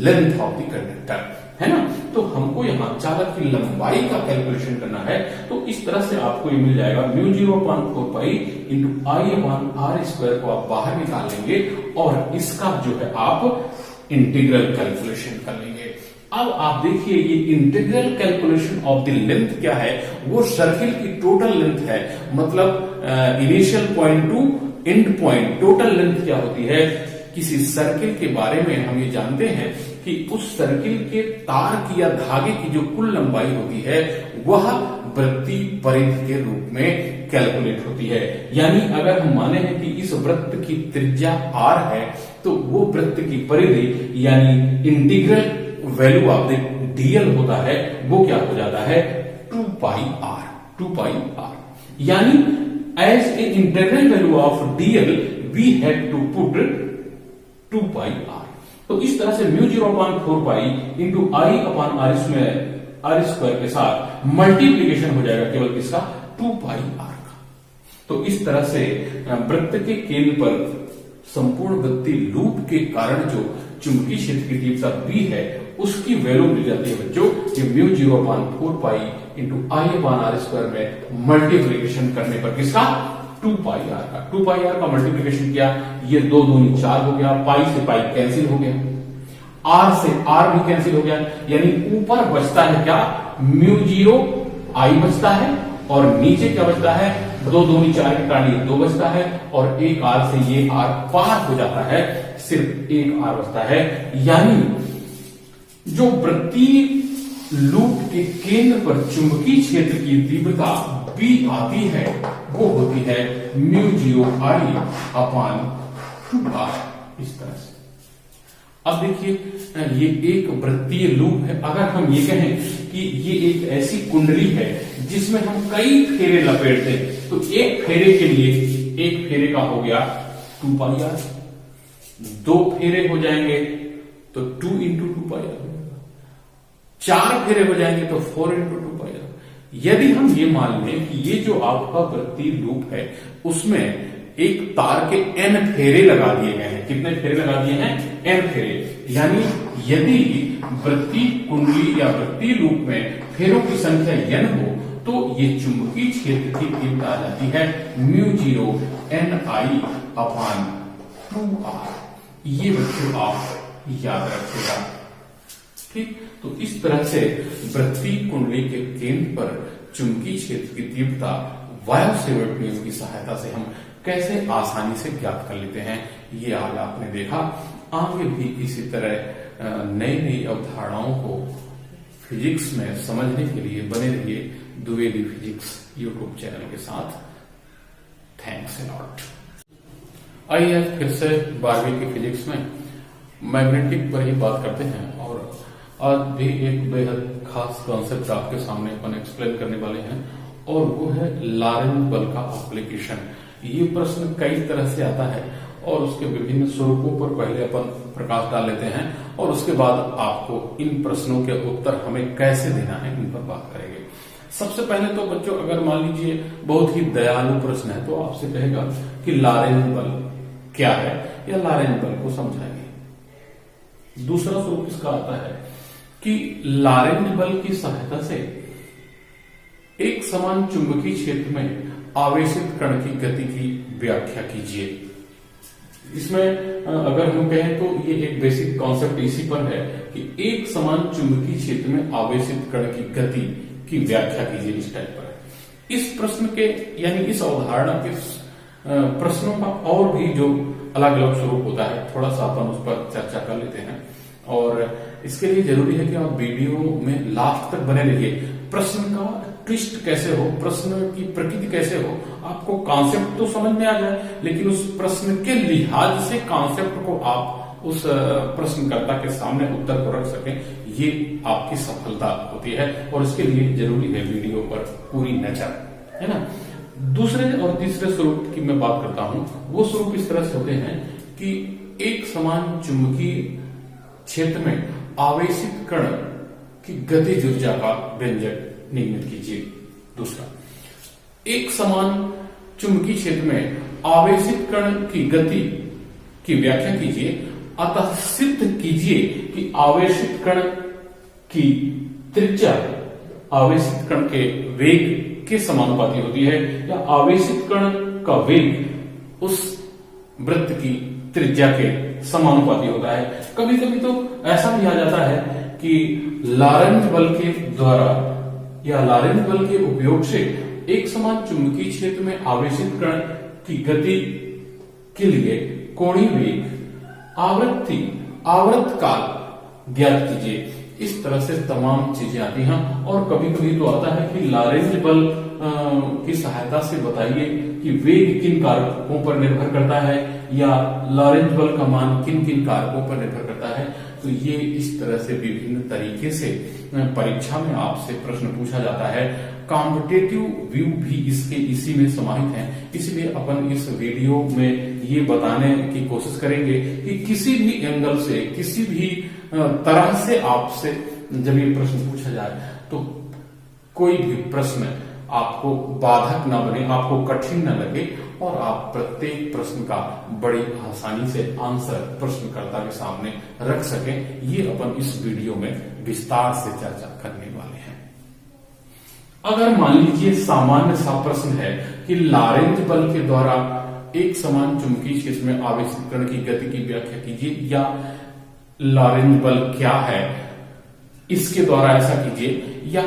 length of the conductor, है ना। तो हमको यहाँ चालक की लंबाई का कैलकुलेशन करना है, तो इस तरह से आपको ये मिल जाएगा μ0/4 इंटू I/r² को आप बाहर निकाल लेंगे और इसका जो है आप इंटीग्रल कैलकुलेशन कर लेंगे। अब आप देखिए, ये integral calculation of the length क्या है, वो सर्किल की टोटल लेंथ है, मतलब initial point two and point total length क्या होती है। किसी सर्किल के बारे में हम ये जानते हैं कि उस सर्किल के तार की या धागे की जो कुल लंबाई होती है, वह वृत्ति परिधि के रूप में कैलकुलेट होती है। यानी अगर हम माने हैं कि इस वृत्त की त्रिज्या r है, तो वो वृत्त की परिधि यानी इंटीग्रल वैल्यू आप देख dl होता है, वो क्या हो जाता है 2πr। यानी as a integral value of dl we have to put 2πr। तो इस तरह से μ0/4 इंटू I/r² के साथ मल्टीप्लीकेशन हो जाएगा केवल किसका 2πr का। तो इस तरह से वृत्त के केंद्र पर संपूर्ण वृत्तीय लूप के कारण जो चुंबकीय क्षेत्र की तीव्रता b है, उसकी वैल्यू मिल जाती है बच्चों कि μ0/4 इंटू I/r² में मल्टीप्लीकेशन करने पर किसका 2πr का। 2πr का मल्टीप्लीकेशन किया, ये 2 दूनी 4 हो गया, पाई से पाई कैंसिल हो गया, r से r भी कैंसिल हो गया, यानी ऊपर बचता है क्या μ0 I बचता है और नीचे क्या बचता है 2 दूनी 4 के कारण ये 2 बचता है और एक r से ये r पार हो जाता है, सिर्फ एक r बचता है। यानी जो वृत्तीय लूप के केंद्र पर चुंबकीय क्षेत्र की तीव्रता b आती है, वो होती है μ0I/2r। इस तरह से अब देखिए, ये एक वृत्तीय लूप है। अगर हम ये कहें कि ये एक ऐसी कुंडली है जिसमें हम कई फेरे लपेटते हैं, तो एक फेरे के लिए एक फेरे का हो गया 2πr, 2 फेरे हो जाएंगे तो 2 इंटू 2πr, 4 फेरे हो जाएंगे तो 4 इंटू 2πr। यदि हम ये मान लें कि ये जो आपका वृत्तीय लूप है, उसमें एक तार के n फेरे लगा दिए गए हैं। कितने फेरे लगा दिए हैं? n फेरे। यानी यदि वृत्तीय कुंडली या वृत्तीय लूप में फेरों की संख्या n हो, तो ये चुंबकीय क्षेत्र की तीव्रता आ जाती है μ0 NI/2r। ये बच्चों आप याद रखिएगा, ठीक। तो इस तरह से वृत्तीय कुंडली के केंद्र पर चुंबकीय क्षेत्र की तीव्रता वायु सेवर्ट नियम की सहायता से हम कैसे आसानी से ज्ञात कर लेते हैं, ये आज आपने देखा। आगे भी इसी तरह नई नई अवधारणाओं को फिजिक्स में समझने के लिए बने रहिए द्विवेदी फिजिक्स यूट्यूब चैनल के साथ। Thanks a lot. आइए फिर से 12वीं की फिजिक्स में मैग्नेटिक पर ही बात करते हैं और आज भी एक बेहद खास कॉन्सेप्ट आपके सामने अपन एक्सप्लेन करने वाले हैं, और वो है लॉरेंट बल का एप्लीकेशन। ये प्रश्न कई तरह से आता है और उसके विभिन्न स्वरूपों पर पहले अपन प्रकाश डाल लेते हैं और उसके बाद आपको इन प्रश्नों के उत्तर हमें कैसे देना है, इन पर बात करेंगे। सबसे पहले तो बच्चों, अगर मान लीजिए बहुत ही दयालु प्रश्न है तो आपसे कहेगा कि लॉरेंट बल क्या है, या लॉरेंट बल को समझाइए। दूसरा स्वरूप इसका आता है कि लॉरेंट बल की सहायता से एक समान चुंबकीय क्षेत्र में आवेशित कण की गति की व्याख्या कीजिए। इसमें अगर हम कहें तो ये एक बेसिक कॉन्सेप्ट इसी पर है कि एक समान चुंबकीय क्षेत्र में आवेशित कण की गति की व्याख्या कीजिए। इस टाइप पर इस प्रश्न के यानी इस अवधारणा के प्रश्नों का और भी जो अलग अलग स्वरूप होता है, थोड़ा सा अपन उस पर चर्चा कर लेते हैं। और इसके लिए जरूरी है कि आप वीडियो में लास्ट तक बने रहिए। प्रश्न का ट्विस्ट कैसे हो, प्रश्न की प्रकृति कैसे हो, आपको कॉन्सेप्ट तो समझ में आ जाए, लेकिन उस प्रश्न के लिहाज से कॉन्सेप्ट को आप उस प्रश्नकर्ता के सामने उत्तर को रख सकें, ये आपकी सफलता होती है। और इसके लिए जरूरी है वीडियो पर पूरी नजर, है ना। दूसरे और तीसरे स्वरूप की मैं बात करता हूं, वो स्वरूप इस तरह से होते हैं कि एक समान चुंबकीय क्षेत्र में आवेशित कण की गतिज ऊर्जा का व्यंजक निम्न कीजिए। दूसरा, एक समान चुंबकीय क्षेत्र में आवेशित कण की गति की व्याख्या कीजिए, अतः सिद्ध कीजिए कि आवेशित कण की त्रिज्या आवेशित कण के वेग के समानुपाती होती है, या आवेशित कण का वेग उस वृत्त की त्रिज्या के समानुपाती होता है। कभी कभी तो ऐसा भी आ जाता है कि लॉरेंज बल के द्वारा या लॉरेंज बल के उपयोग से एक समान चुंबकीय क्षेत्र में आवेशित कण की गति के लिए कोणीय वेग, आवृत्ति, आवर्त काल ज्ञात कीजिए। इस तरह से तमाम चीजें आती हैं। और कभी कभी तो आता है कि लॉरेंज बल की सहायता से बताइए कि वेग किन कारकों पर निर्भर करता है, या लॉरेंज बल का मान किन किन कारकों पर निर्भर करता है। तो ये इस तरह से विभिन्न तरीके से परीक्षा में आपसे प्रश्न पूछा जाता है। कॉम्पिटेटिव व्यू भी इसके इसी में समाहित है। इसलिए अपन इस वीडियो में ये बताने की कोशिश करेंगे कि किसी भी एंगल से, किसी भी तरह से आपसे जब ये प्रश्न पूछा जाए तो कोई भी प्रश्न आपको बाधक ना बने, आपको कठिन न लगे, और आप प्रत्येक प्रश्न का बड़ी आसानी से आंसर प्रश्नकर्ता के सामने रख सकें। ये अपन इस वीडियो में विस्तार से चर्चा करने वाले हैं। अगर मान लीजिए सामान्य सा प्रश्न है कि लॉरेंज बल के द्वारा एक समान चुंबकीय क्षेत्र में आवेशित कण की गति की व्याख्या कीजिए, या लॉरेंज बल क्या है इसके द्वारा ऐसा कीजिए, या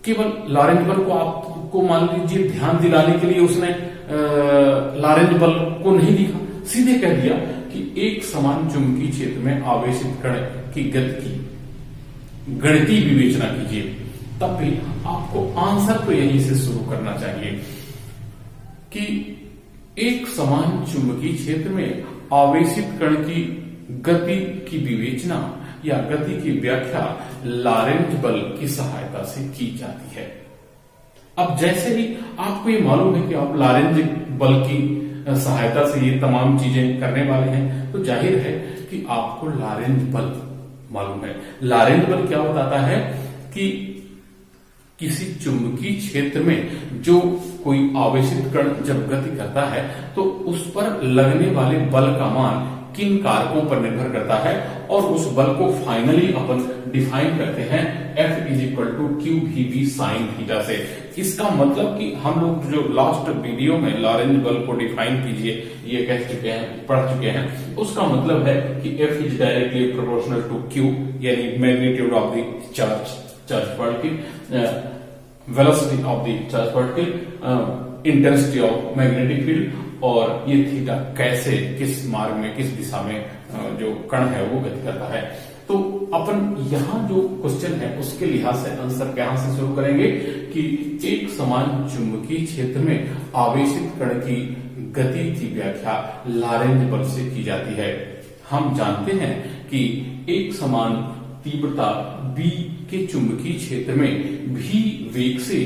केवल लॉरेंज बल को आपको मान लीजिए ध्यान दिलाने के लिए उसने लॉरेंज बल को नहीं लिखा, सीधे कह दिया कि एक समान चुंबकीय क्षेत्र में आवेशित कण की गति की गणितीय विवेचना कीजिए, तब भी आपको आंसर तो यहीं से शुरू करना चाहिए कि एक समान चुंबकीय क्षेत्र में आवेशित कण की गति की विवेचना या गति की व्याख्या लॉरेंज बल की सहायता से की जाती है। अब जैसे ही आपको ये मालूम है कि आप लॉरेंज बल की सहायता से ये तमाम चीजें करने वाले हैं, तो जाहिर है कि आपको लॉरेंज बल मालूम है। लॉरेंज बल क्या बताता है कि किसी चुंबकीय क्षेत्र में जो कोई आवेशित कण जब गति करता है तो उस पर लगने वाले बल का मान किन कारकों पर निर्भर करता है, और उस बल को फाइनली अपन डिफाइन करते हैं F = QVB sin थीटा से। इसका मतलब कि हम लोग जो लास्ट वीडियो में लॉरेंज बल को डिफाइन कीजिए ये कह चुके हैं, पढ़ चुके हैं, उसका मतलब है कि F is directly proportional to Q, यानी magnitude of the charge particle, velocity of the charge particle, intensity of magnetic field, और ये थीटा कैसे, किस मार्ग में, किस दिशा में जो कण है वो गति करता है। तो अपन यहां जो क्वेश्चन है उसके लिहाज से आंसर कहां से शुरू करेंगे कि एक समान चुंबकीय क्षेत्र में आवेशित कण की गति की व्याख्या लॉरेंज बल से की जाती है। हम जानते हैं कि एक समान तीव्रता B के चुंबकीय क्षेत्र में भी वेग से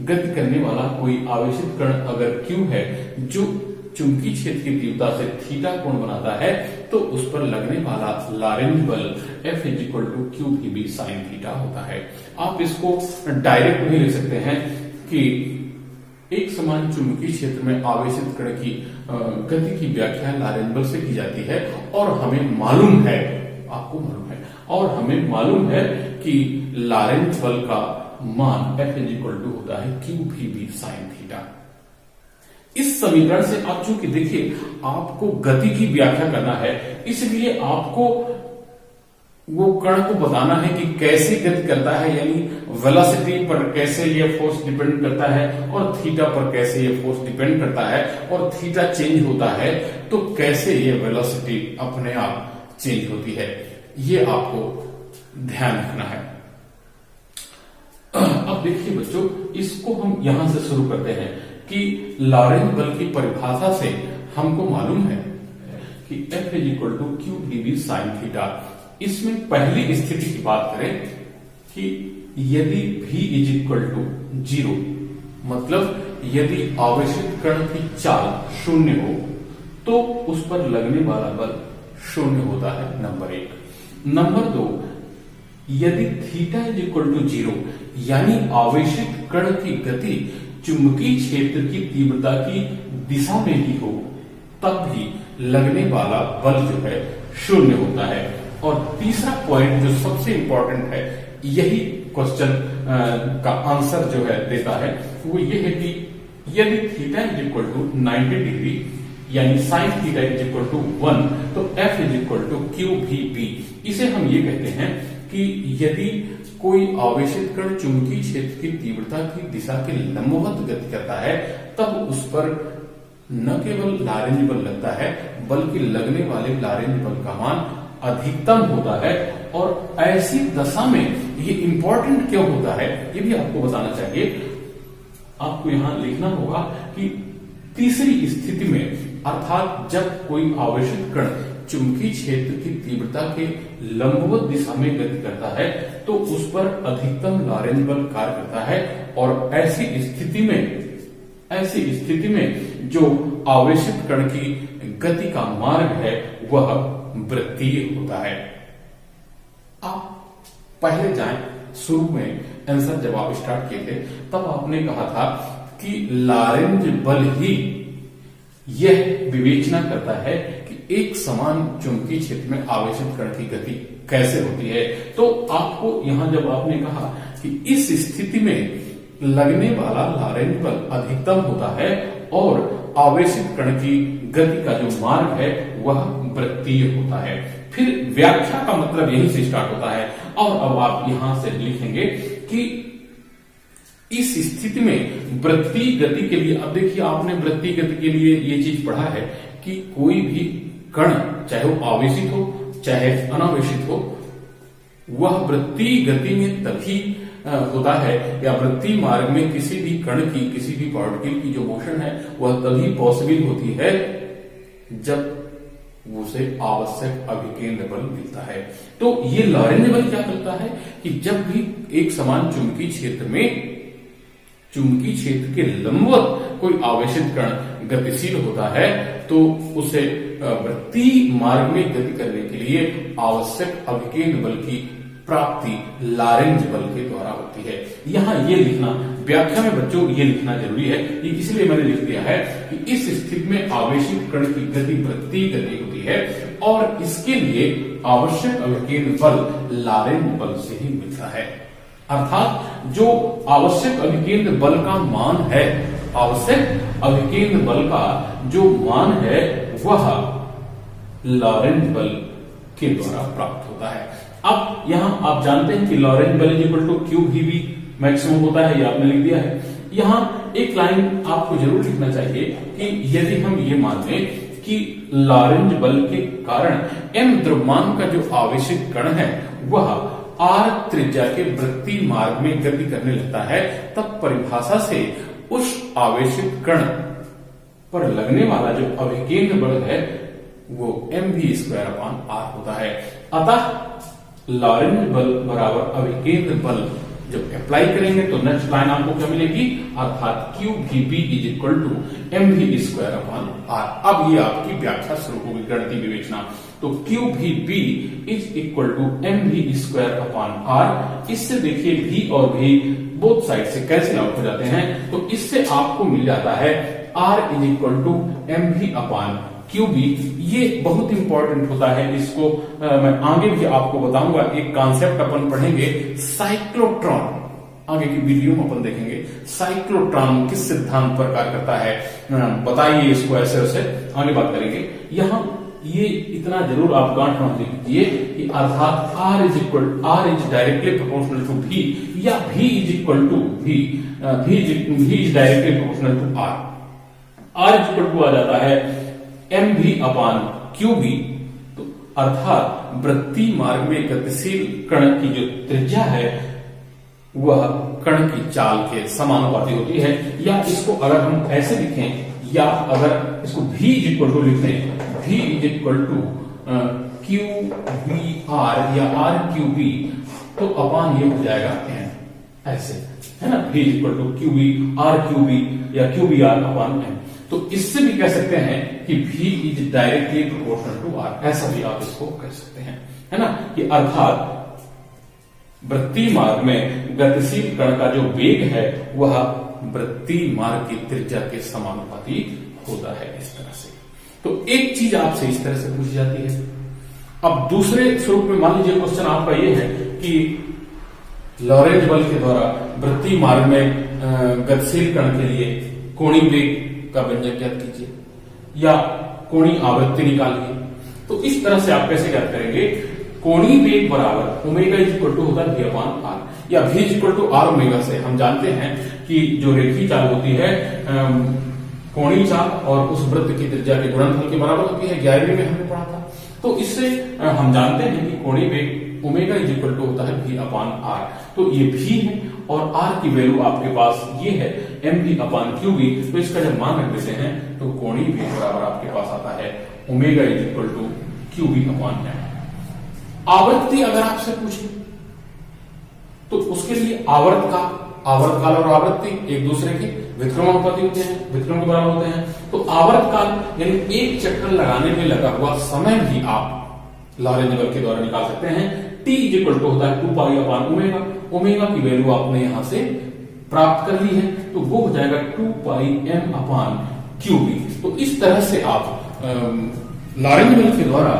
गति करने वाला कोई आवेशित कण अगर Q है जो चुंबकीय क्षेत्र की तीव्रता से थीटा कोण बनाता है, तो उस पर लगने वाला लॉरेंज बल F = QVB sin थीटा होता है। आप इसको डायरेक्ट भी लिख सकते हैं कि एक समान चुंबकीय क्षेत्र में आवेशित कण की गति की व्याख्या लॉरेंज बल से की जाती है, और हमें मालूम है, आपको मालूम है, और हमें मालूम है कि लॉरेंज बल का मान F = होता है QVB sin थीटा। इस समीकरण से आप चूंकि देखिए आपको गति की व्याख्या करना है, इसलिए आपको वो कण को बताना है कि कैसे गति करता है, यानी वेलोसिटी पर कैसे ये फोर्स डिपेंड करता है, और थीटा पर कैसे ये फोर्स डिपेंड करता है, और थीटा चेंज होता है तो कैसे ये वेलोसिटी अपने आप चेंज होती है, ये आपको ध्यान रखना है। अब देखिए बच्चों, इसको हम यहां से शुरू करते हैं कि लॉरेंज बल की परिभाषा से हमको मालूम है कि F is equal to Q V sine theta. इसमें पहली स्थिति की बात करें कि यदि V इज इक्वल टू 0, मतलब यदि आवेशित कण की चाल शून्य हो तो उस पर लगने वाला बल शून्य होता है, नंबर 1। नंबर 2, यदि थीटा इज इक्वल टू 0 यानी आवेशित कण की गति चुंबकीय क्षेत्र की तीव्रता की दिशा में ही हो, तब भी लगने वाला बल जो है शून्य होता है। और तीसरा पॉइंट जो सबसे इंपॉर्टेंट है, यही क्वेश्चन का आंसर जो है देता है, वो ये है कि यदि theta is equal to 90 degree यानी sine theta is equal to 1, तो F is equal to Q V B. इसे हम ये कहते हैं कि यदि कोई आवेशित कण चुंबकीय क्षेत्र की तीव्रता की दिशा के लंबवत गति करता है, तब उस पर न केवल लॉरेंज बल लगता है, बल्कि लगने वाले लॉरेंज बल का मान अधिकतम होता है। और ऐसी दशा में ये इंपॉर्टेंट क्यों होता है, ये भी आपको बताना चाहिए। आपको यहां लिखना होगा कि तीसरी स्थिति में, अर्थात जब कोई आवेशित कण चुंबकीय क्षेत्र की तीव्रता के लंबवत दिशा में गति करता है, तो उस पर अधिकतम लॉरेंज बल कार्य करता है। और ऐसी स्थिति में जो आवेशित कण की गति का मार्ग है वह वृत्तीय होता है। आप पहले जाएं, शुरू में आंसर जब आप स्टार्ट किए थे तब आपने कहा था कि लॉरेंज बल ही यह विवेचना करता है कि एक समान चुंबकीय क्षेत्र में आवेशित कण की गति कैसे होती है। तो आपको यहां जब आपने कहा कि इस स्थिति में लगने वाला लॉरेंज बल अधिकतम होता है और आवेशित कण की गति का जो मार्ग है वह वृत्तीय होता है, फिर व्याख्या का मतलब यहीं से स्टार्ट होता है। और अब आप यहां से लिखेंगे कि इस स्थिति में वृत्तीय गति के लिए, अब देखिए आपने वृत्तीय गति के लिए ये चीज पढ़ा है कि कोई भी कण, चाहे वो आवेशित हो चाहे अनावेशित हो, वह वृत्तीय गति में तभी होता है, या वृत्तीय मार्ग में किसी भी कण की, किसी भी पार्टिकल की जो मोशन है वह तभी पॉसिबल होती है जब उसे आवश्यक अभिकेंद्र बल मिलता है। तो ये लॉरेंज बल क्या करता है कि जब भी एक समान चुंबकीय क्षेत्र में, चुंबकीय क्षेत्र के लंबवत कोई आवेशित कण गतिशील होता है, तो उसे वृत्तीय मार्ग में गति करने के लिए आवश्यक अभिकेंद्र बल की प्राप्ति लॉरेंज बल के द्वारा होती है। यहां ये लिखना, व्याख्या में बच्चों ये लिखना जरूरी है, इसलिए मैंने लिख दिया है कि इस स्थिति में आवेशित कण की गति वृत्तीय गति होती है और इसके लिए आवश्यक अभिकेंद्र बल लॉरेंज बल से ही मिलता है। अर्थात जो आवश्यक अभिकेंद्र बल का मान है, आवश्यक अभिकेंद्र बल का जो मान है वह लॉरेंज बल के द्वारा प्राप्त होता है। अब यहां आप जानते हैं कि लॉरेंज बल is equal to Q V B maximum होता है, ये आपने लिख दिया है। यहां एक लाइन आपको जरूर लिखना चाहिए कि यदि हम ये मान लें कि लॉरेंज बल के कारण m द्रव्यमान का जो आवेशित कण है वह r त्रिज्या के वृत्तीय मार्ग में गति करने लगता है, तब परिभाषा से उस आवेशित कण पर लगने वाला जो अभिकेंद्र बल है वो mv²/r होता है। अतः लॉरेंज बल बराबर अभिकेंद्र बल जब अप्लाई करेंगे तो नेक्स्ट लाइन आपको क्या मिलेगी, अर्थात Q V B is equal to mv²/r। अब ये आपकी व्याख्या शुरू होगी, गणितीय विवेचना। तो Q V B is equal to mv²/r। इससे देखिए v और v बोथ साइड से कैंसिल आउट हो जाते हैं, तो इससे आपको मिल जाता है r is equal to mv/qb। ये बहुत इंपॉर्टेंट होता है, इसको मैं आगे भी आपको बताऊंगा। एक कॉन्सेप्ट अपन पढ़ेंगे साइक्लोट्रॉन, आगे की वीडियो में अपन देखेंगे साइक्लोट्रॉन किस सिद्धांत पर कार्य करता है, बताइए इसको, ऐसे वैसे आगे बात करेंगे। यहाँ ये इतना जरूर आप गांठ बांध लीजिए कि अर्थात r is directly proportional to v या v is equal to v is directly proportional to r is equal to आ जाता है mv/qb। तो अर्थात वृत्तीय मार्ग में गतिशील कण की जो त्रिज्या है वह कण की चाल के समानुपाती होती है। या इसको अगर हम ऐसे लिखें, या अगर इसको v इज इक्वल टू लिखते हैं, v is equal to Q B R या आर क्यू बी, तो अपान ये हो जाएगा n, ऐसे है ना, v is equal to Q B R Q B या Q B R upon n। तो इससे भी कह सकते हैं कि v is directly proportional to r, ऐसा भी आप इसको कह सकते हैं, है ना। कि अर्थात वृत्तीय मार्ग में गतिशील कण का जो वेग है वह वृत्तीय मार्ग की त्रिज्या के समानुपाती होता है, इस तरह से। तो एक चीज आपसे इस तरह से पूछी जाती है। अब दूसरे स्वरूप में मान लीजिए क्वेश्चन आपका ये है कि लॉरेंज बल के द्वारा वृत्तीय मार्ग में गतिशील कण के लिए कोणीय वेग का व्यंजक ज्ञात कीजिए या कोणीय आवृत्ति निकालिए। तो इस तरह से आप कैसे ज्ञात करेंगे? कोणीय वेग बराबर ओमेगा इज इक्वल टू होता है v अपान आर, या v is equal to R omega से हम जानते हैं कि जो रेखीय चाल होती है कोणीय चाल और उस वृत्त की त्रिज्या के गुणनफल के बराबर होती है, 11वीं में हमने पढ़ा था। तो इससे हम जानते हैं कि कोणीय वेग ओमेगा इज इक्वल टू होता है v अपान आर। तो ये v है और r की वैल्यू आपके पास ये है mv अपान qv। तो इसका जब मान रख देते हैं तो कोणीय वेग बराबर आपके पास आता है omega is equal to qv upon m। आवृत्ति अगर आपसे पूछे तो उसके लिए आवर्तकाल और आवृत्ति एक दूसरे के व्युत्क्रमानुपाती होते हैं, व्युत्क्रम के बराबर होते हैं। तो आवर्तकाल यानी एक चक्कर लगाने में लगा हुआ समय भी आप लॉरेंज बल के द्वारा निकाल सकते हैं। t इज इक्वल टू होता है 2 पाई अपान ओमेगा, ओमेगा की वैल्यू आपने यहां से प्राप्त कर ली है, तो वो हो जाएगा 2 पाई m अपान qb। तो इस तरह से आप लॉरेंज बल के द्वारा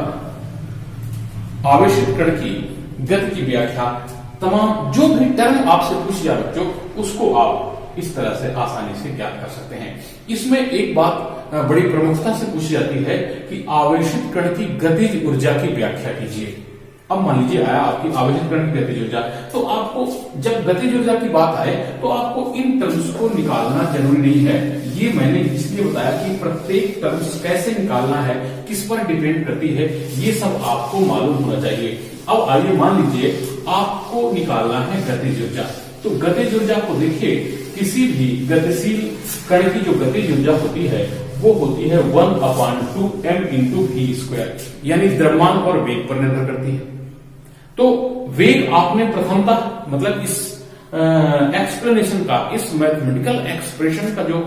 आवेशित कण की गति की व्याख्या, तमाम जो भी टर्म आपसे पूछ जाए बच्चों, उसको आप इस तरह से आसानी से ज्ञात कर सकते हैं। इसमें एक बात बड़ी प्रमुखता से पूछी जाती है कि आवेशित कण की गतिज ऊर्जा की व्याख्या कीजिए। अब मान लीजिए आया आपकी आवेशित कण की गतिज ऊर्जा, तो आपको जब गतिज ऊर्जा की बात आए तो आपको इन टर्म्स को निकालना जरूरी नहीं है। ये मैंने इसलिए बताया कि प्रत्येक टर्म्स कैसे निकालना है, किस पर डिपेंड करती है, ये सब आपको मालूम होना चाहिए। अब आइए मान लीजिए आपको निकालना है गतिज ऊर्जा। तो गतिज ऊर्जा को देखिए, किसी भी गतिशील कण की जो गतिज ऊर्जा होती है वो होती है 1/2m इंटू v स्क्वायर, यानी द्रव्यमान और वेग पर निर्भर करती है। तो वेग आपने प्रथमतः मतलब इस एक्सप्लेनेशन का, इस मैथमेटिकल एक्सप्रेशन का जो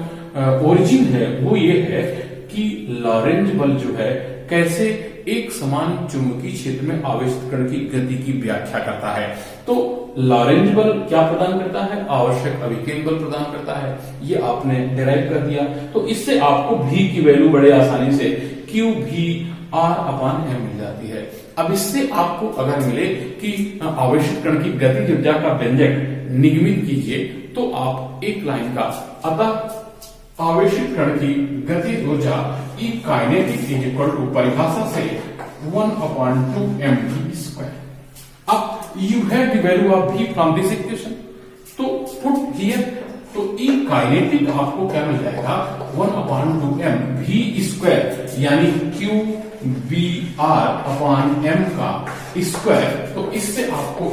ओरिजिन है वो ये है कि लॉरेंज बल जो है कैसे एक समान चुंबकीय क्षेत्र में आवेशित कण की गति की व्याख्या करता है। तो लॉरेंज बल क्या प्रदान करता है? आवश्यक अभिकेंद्र बल प्रदान करता है, ये आपने डिराइव कर दिया। तो इससे आपको v की वैल्यू बड़े आसानी से q v r upon m मिल जाती है। अब इससे आपको अगर मिले कि आवेशित कण की गतिज ऊर्जा का व्यंजक निगमित कीजिए, तो आप एक लाइन का, अतः आवेशित कण की गतिज ऊर्जा E kinetic is equal to परिभाषा से 1/2m v स्क्वायर। अब you have the value of v from this equation, तो पुट हियर, तो E काइनेटिक आपको क्या मिल जाएगा? 1/2m v स्क्वायर, यानी q b r upon m का स्क्वायर। तो इससे आपको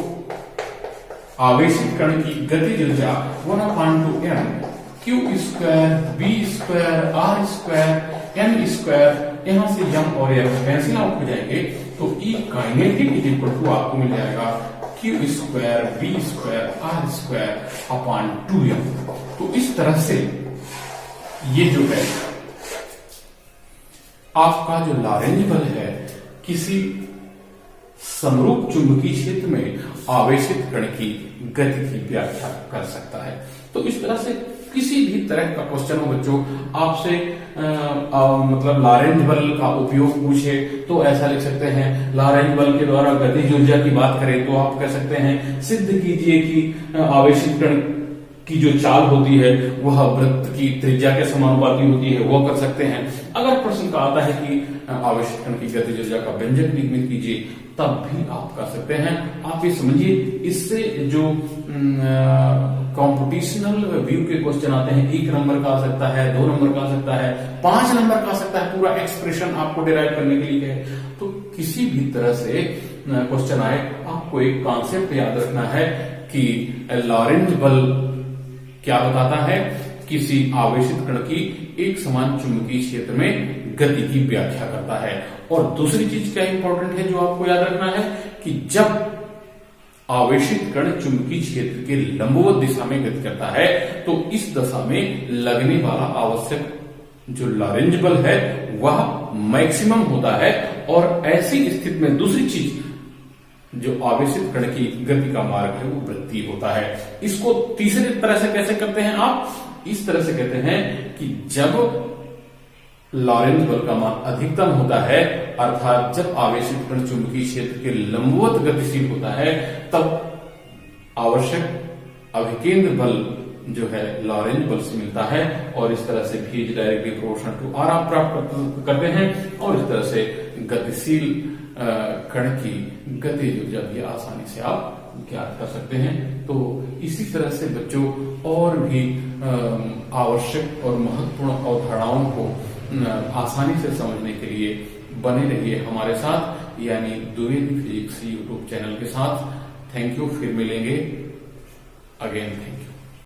आवेशित कण की गतिज ऊर्जा 1/2m q square b square r square m square, यहां से m और m कैंसिल आउट हो जाएंगे, तो E kinetic is equal to आपको मिल जाएगा q square b square r square upon 2m। तो इस तरह से ये जो है आपका जो लॉरेंज बल है किसी समरूप चुंबकीय क्षेत्र में आवेशित कण की गति की व्याख्या कर सकता है। तो इस तरह से किसी भी तरह का क्वेश्चन हो बच्चों, आपसे मतलब लॉरेंज बल का उपयोग पूछे तो ऐसा लिख सकते हैं, लॉरेंज बल के द्वारा गतिज ऊर्जा की बात करें तो आप कह सकते हैं सिद्ध कीजिए कि आवेशित कण की जो चाल होती है वह वृत्त की त्रिज्या के समानुपाती होती है, वो कर सकते हैं। अगर प्रश्न का आता है कि आवेशित कण की गतिज ऊर्जा का व्यंजक निगमित कीजिए, तब भी आप कर सकते हैं। आप ये समझिए, इससे जो कॉम्पिटिशनल व्यू के क्वेश्चन आते हैं, 1 नंबर का आ सकता है, 2 नंबर का आ सकता है, 5 नंबर का आ सकता है, पूरा एक्सप्रेशन आपको डिराइव करने के लिए है। तो किसी भी तरह से क्वेश्चन आए, आपको एक कॉन्सेप्ट याद रखना है कि लॉरेंज बल क्या बताता है, किसी आवेशित कण की एक समान चुंबकीय क्षेत्र में गति की व्याख्या करता है। और दूसरी चीज क्या इंपॉर्टेंट है जो आपको याद रखना है कि जब आवेशित कण चुंबकीय क्षेत्र के लंबवत दिशा में गति करता है तो इस दशा में लगने वाला आवश्यक जो लॉरेंज बल है वह मैक्सिमम होता है। और ऐसी स्थिति में दूसरी चीज जो आवेशित कण की गति का मार्ग है वो वृत्तीय होता है। इसको तीसरे तरह से कैसे करते हैं आप, इस तरह से कहते हैं कि जब लॉरेंज बल का मान अधिकतम होता है अर्थात जब आवेशित कण चुंबकीय क्षेत्र के लंबवत गतिशील होता है तब आवश्यक अभिकेंद्र बल जो है लॉरेंज बल से मिलता है। और इस तरह से V is directly proportional to R आप प्राप्त करते हैं और इस तरह से गतिशील कण की गतिज ऊर्जा भी आसानी से आप ज्ञात कर सकते हैं। तो इसी तरह से बच्चों और भी आवश्यक और महत्वपूर्ण अवधारणाओं को आसानी से समझने के लिए बने रहिए हमारे साथ, यानी द्विवेदी फिजिक्स यूट्यूब चैनल के साथ। थैंक यू, फिर मिलेंगे अगेन। Thank you.